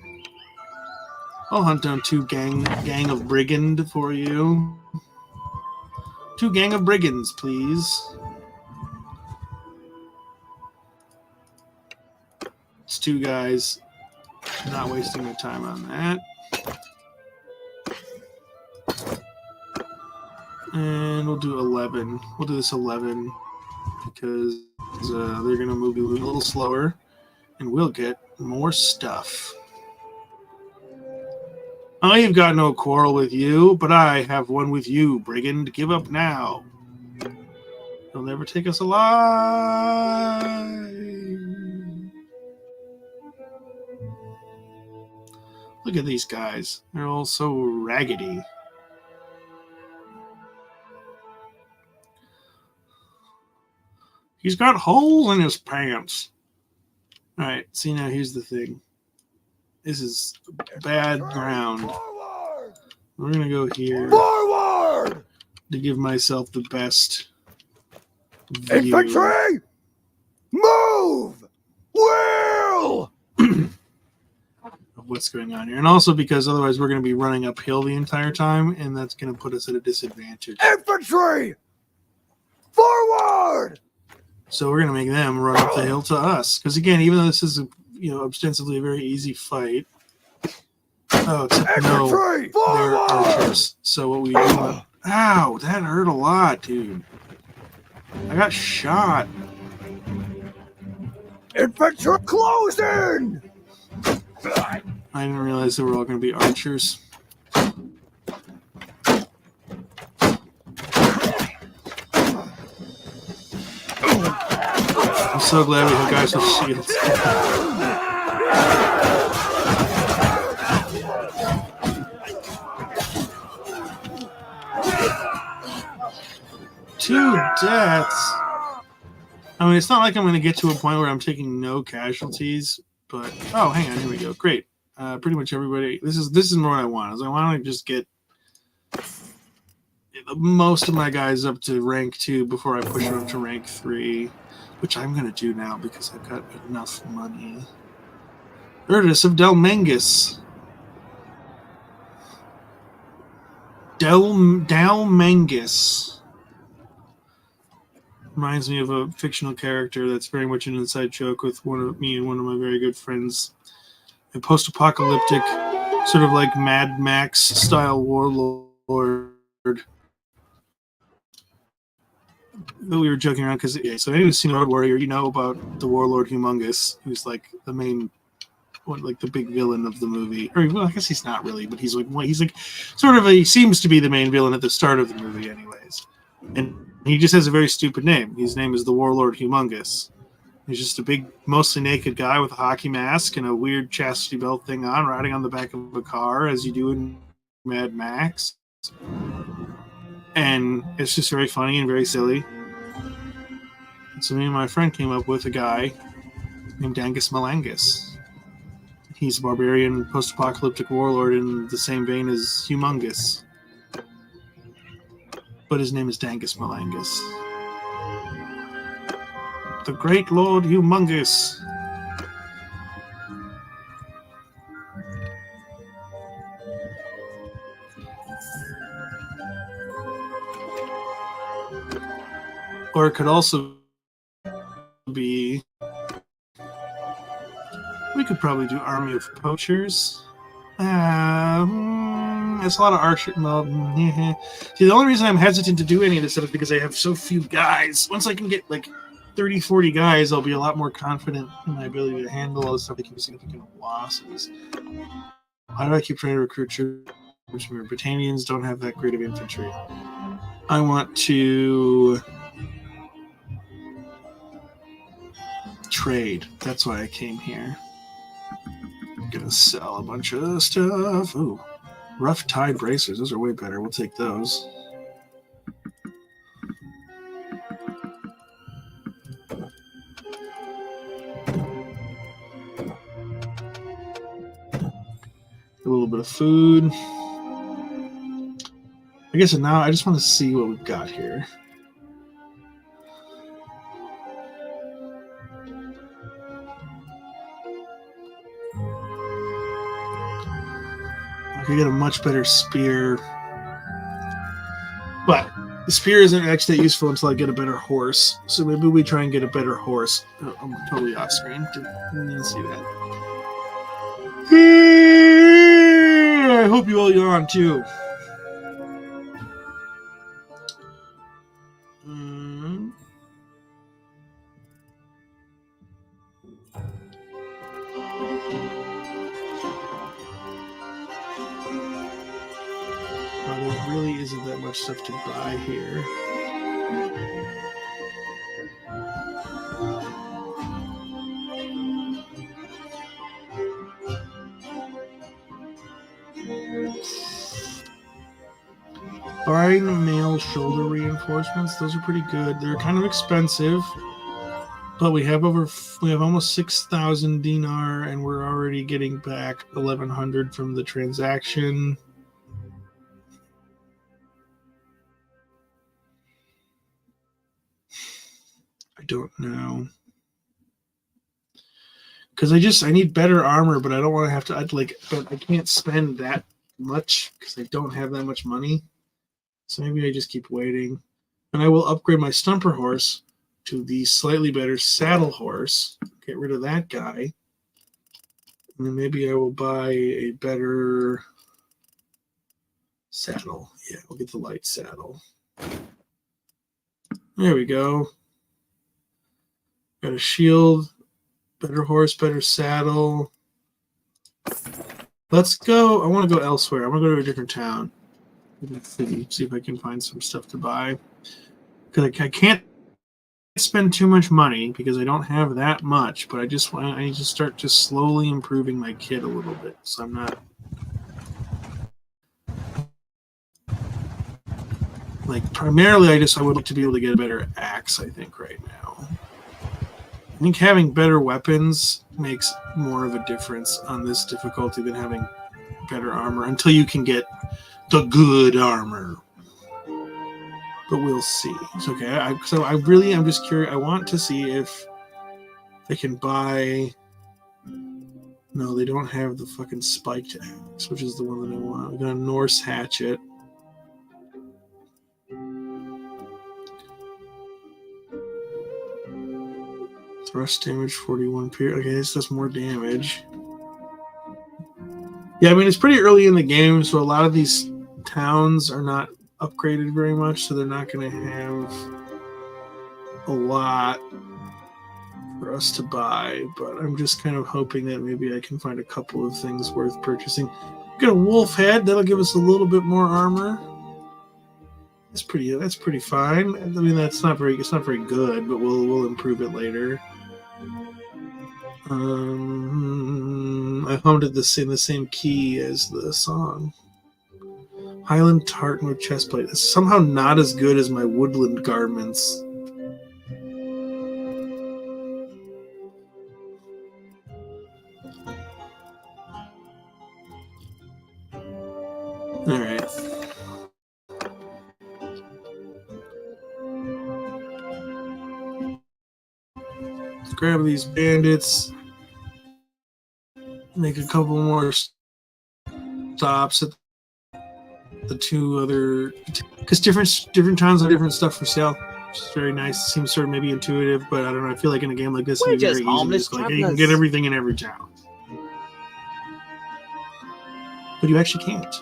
I'll hunt down 2 gang of brigand for you. 2 gang of brigands, please. It's 2 guys. Not wasting my time on that. And we'll do 11. We'll do this 11 because they're going to move a little slower and we'll get more stuff. I have got no quarrel with you, but I have one with you, brigand. Give up now. You'll never take us alive. Look at these guys. They're all so raggedy. He's got holes in his pants. All right, see now here's the thing. This is bad ground. Forward! We're going to go here Forward! to give myself the best view. Infantry! Move! Wheel! Of what's going on here. And also because otherwise we're going to be running uphill the entire time, and that's going to put us at a disadvantage. Infantry! Forward! So we're going to make them run up the hill to us. Because again, even though this is ostensibly a very easy fight. Oh, except no, they're archers. So what we do... Ow, that hurt a lot, dude. I got shot. Infantry closing! I didn't realize they were all going to be archers. I'm so glad we have guys with shields. Two deaths. I mean, it's not like I'm going to get to a point where I'm taking no casualties, but oh, hang on, here we go. Great. Pretty much everybody. This is more what I want. I want to just get most of my guys up to rank 2 before I push them up to rank 3, which I'm going to do now because I've got enough money. Erdus of Delmengus. Delmengus. Reminds me of a fictional character that's very much an inside joke with me and one of my very good friends. A post-apocalyptic, sort of like Mad Max style warlord. But we were joking around because so anyone's seen Road Warrior, you know about the warlord Humongous, who's like the main, like the big villain of the movie. Or well, I guess he's not really, but he's like sort of he seems to be the main villain at the start of the movie, anyways. And he just has a very stupid name. His name is the Warlord Humongous. He's just a big, mostly naked guy with a hockey mask and a weird chastity belt thing on, riding on the back of a car, as you do in Mad Max. And it's just very funny and very silly. And so me and my friend came up with a guy named Dangus Malangus. He's a barbarian post-apocalyptic warlord in the same vein as Humongous. But his name is Dangus Malangus. The Great Lord Humongous. Or it could also be... We could probably do Army of Poachers. It's a lot of archer. See, the only reason I'm hesitant to do any of this stuff is because I have so few guys. Once I can get like 30, 40 guys, I'll be a lot more confident in my ability to handle all this stuff. They keep significant losses. Why do I keep trying to recruit troops? Britannians don't have that great of infantry. I want to trade. That's why I came here. I'm gonna sell a bunch of stuff. Ooh, rough tie bracers. Those are way better. We'll take those. A little bit of food. I guess now I just want to see what we've got here. I could get a much better spear. But the spear isn't actually that useful until I get a better horse. So maybe we try and get a better horse. Oh, I'm totally off screen. Didn't see that. I hope you all yawn too. There really isn't that much stuff to buy here. Buying male shoulder reinforcements, those are pretty good. They're kind of expensive, but we have almost 6,000 dinar, and we're already getting back 1,100 from the transaction. I don't know, because I need better armor, but I don't want to have to. But I can't spend that much because I don't have that much money. So maybe I just keep waiting, and I will upgrade my stumper horse to the slightly better saddle horse. Get rid of that guy. And then maybe I will buy a better saddle. Yeah, we'll get the light saddle. There we go. Got a shield, better horse, better saddle. Let's go. I want to go elsewhere. I want to go to a different town. City, see if I can find some stuff to buy. Because I can't spend too much money because I don't have that much, but I need to start just slowly improving my kit a little bit. So I'm not like primarily I would like to be able to get a better axe, I think, right now. I think having better weapons makes more of a difference on this difficulty than having better armor until you can get the good armor. But we'll see. It's okay. I'm just curious. I want to see if they can buy. No, they don't have the fucking spiked axe, which is the one that I want. We got a Norse hatchet. Thrust damage 41 period. Okay, this does more damage. Yeah, I mean it's pretty early in the game, so a lot of these towns are not upgraded very much, so they're not going to have a lot for us to buy, but I'm just kind of hoping that maybe I can find a couple of things worth purchasing. Get a wolf head, that'll give us a little bit more armor. That's pretty fine. I mean it's not very good, but we'll improve it later. I hummed it in the same key as the song. Highland tartan with chestplate. It's somehow not as good as my woodland garments. All right. Let's grab these bandits. Make a couple more stops at the two other, because different towns have different stuff for sale. Which is very nice. It seems sort of maybe intuitive, but I don't know. I feel like in a game like this, it's very easy. Just like, hey, you can get everything in every town, but you actually can't.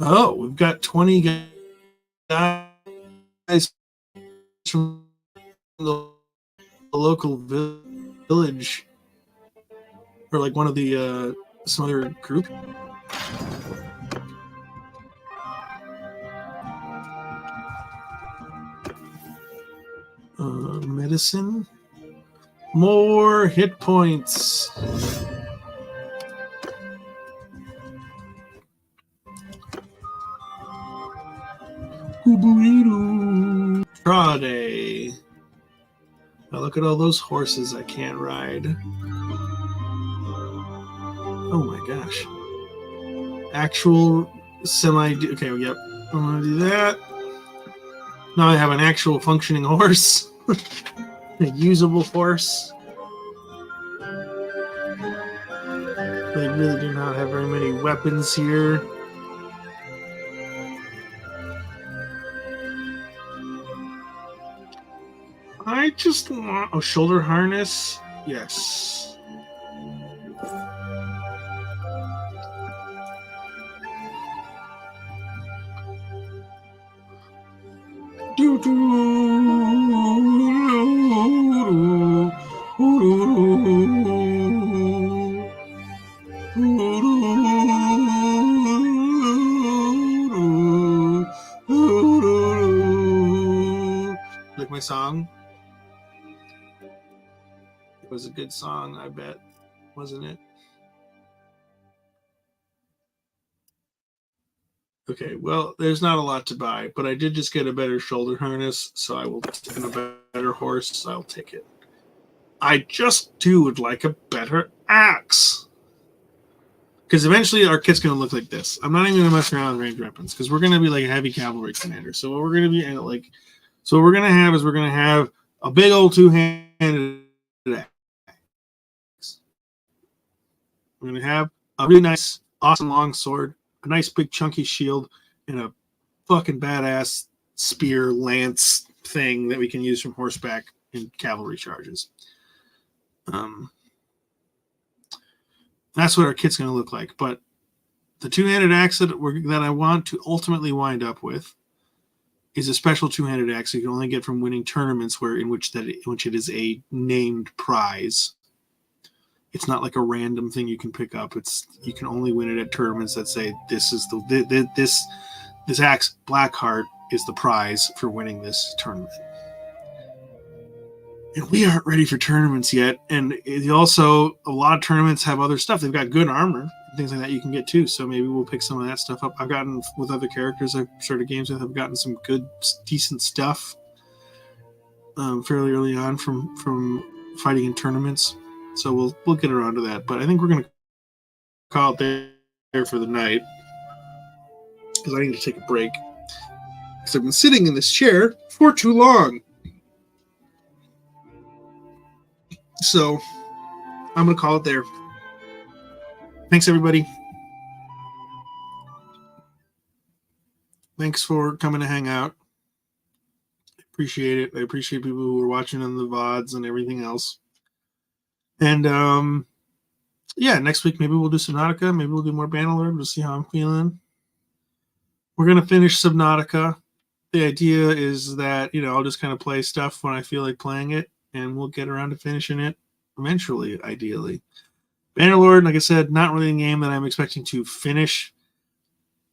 Oh, we've got 20 guys from the local village, or like one of the some other group. Medicine, more hit points. Burrito. Trade. Now look at all those horses I can't ride. Oh my gosh. Actual semi. Okay, yep. I'm gonna do that. Now I have an actual functioning horse. A usable horse. They really do not have very many weapons here. I just want a shoulder harness. Yes. Like my song? It was a good song, I bet. Wasn't it? Okay, well, there's not a lot to buy, but I did just get a better shoulder harness, so I will take a better horse. I'll take it. I just would like a better axe. Because eventually our kit's going to look like this. I'm not even going to mess around with ranged weapons, because we're going to be like a heavy cavalry commander. So what we're going to be like, so what we're going to have is we're going to have a big old two-handed axe. We're going to have a really nice, awesome long sword, a nice big chunky shield, and a fucking badass spear lance thing that we can use from horseback in cavalry charges. That's what our kit's going to look like. But the two-handed axe that I want to ultimately wind up with is a special two-handed axe you can only get from winning tournaments in which it is a named prize. It's not like a random thing you can pick up. You can only win it at tournaments that say this axe Blackheart is the prize for winning this tournament. And we aren't ready for tournaments yet. And also, a lot of tournaments have other stuff. They've got good armor and things like that you can get too. So maybe we'll pick some of that stuff up. I've gotten, with other characters I've started games with, I've gotten some good, decent stuff fairly early on from fighting in tournaments. So we'll get around to that. But I think we're going to call it there for the night, because I need to take a break. Because I've been sitting in this chair for too long. So I'm going to call it there. Thanks, everybody. Thanks for coming to hang out. I appreciate it. I appreciate people who are watching on the VODs and everything else. And next week maybe we'll do Subnautica. Maybe we'll do more Bannerlord. We'll see how I'm feeling. We're going to finish Subnautica. The idea is that, I'll just kind of play stuff when I feel like playing it, and we'll get around to finishing it eventually, ideally. Bannerlord, like I said, not really a game that I'm expecting to finish.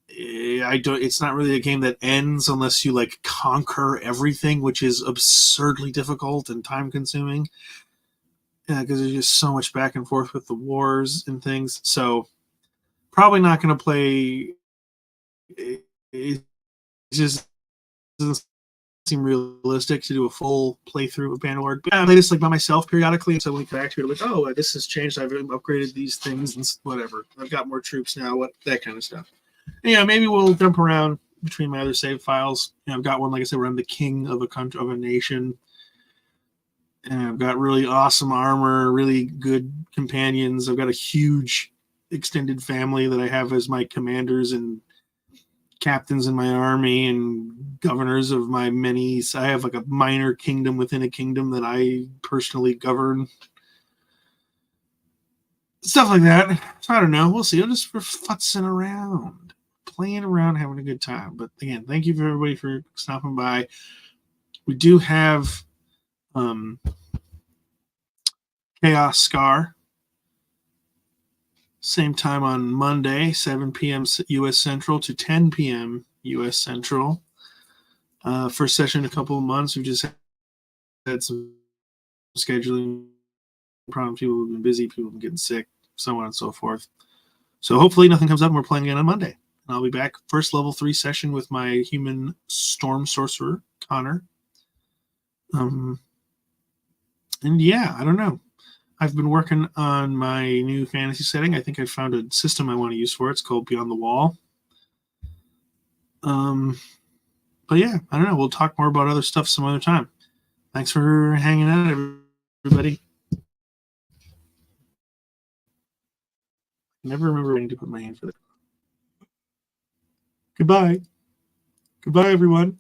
It's not really a game that ends unless you conquer everything, which is absurdly difficult and time consuming. Because there's just so much back and forth with the wars and things. So probably not going to play. It just doesn't seem realistic to do a full playthrough of Bannerlord. But I play this by myself periodically, so we can actually this has changed. I've upgraded these things and whatever. I've got more troops now. That kind of stuff. And, maybe we'll jump around between my other save files. I've got one, like I said, where I'm the king of a country, of a nation. And I've got really awesome armor, really good companions. I've got a huge extended family that I have as my commanders and captains in my army and governors of my many. I have a minor kingdom within a kingdom that I personally govern. Stuff like that. So I don't know. We'll see. I'm just futzing around, playing around, having a good time. But again, thank you for everybody for stopping by. We do have Chaos Scar. Same time on Monday, 7 p.m. U.S. Central to 10 p.m. U.S. Central. First session in a couple of months. We've just had some scheduling problems. People have been busy. People have been getting sick, so on and so forth. So hopefully nothing comes up and we're playing again on Monday. And I'll be back first level 3 session with my human storm sorcerer, Connor. And yeah, I don't know. I've been working on my new fantasy setting. I think I found a system I want to use for it. It's called Beyond the Wall. But yeah, I don't know. We'll talk more about other stuff some other time. Thanks for hanging out, everybody. I never remember waiting to put my hand for that. Goodbye. Goodbye, everyone.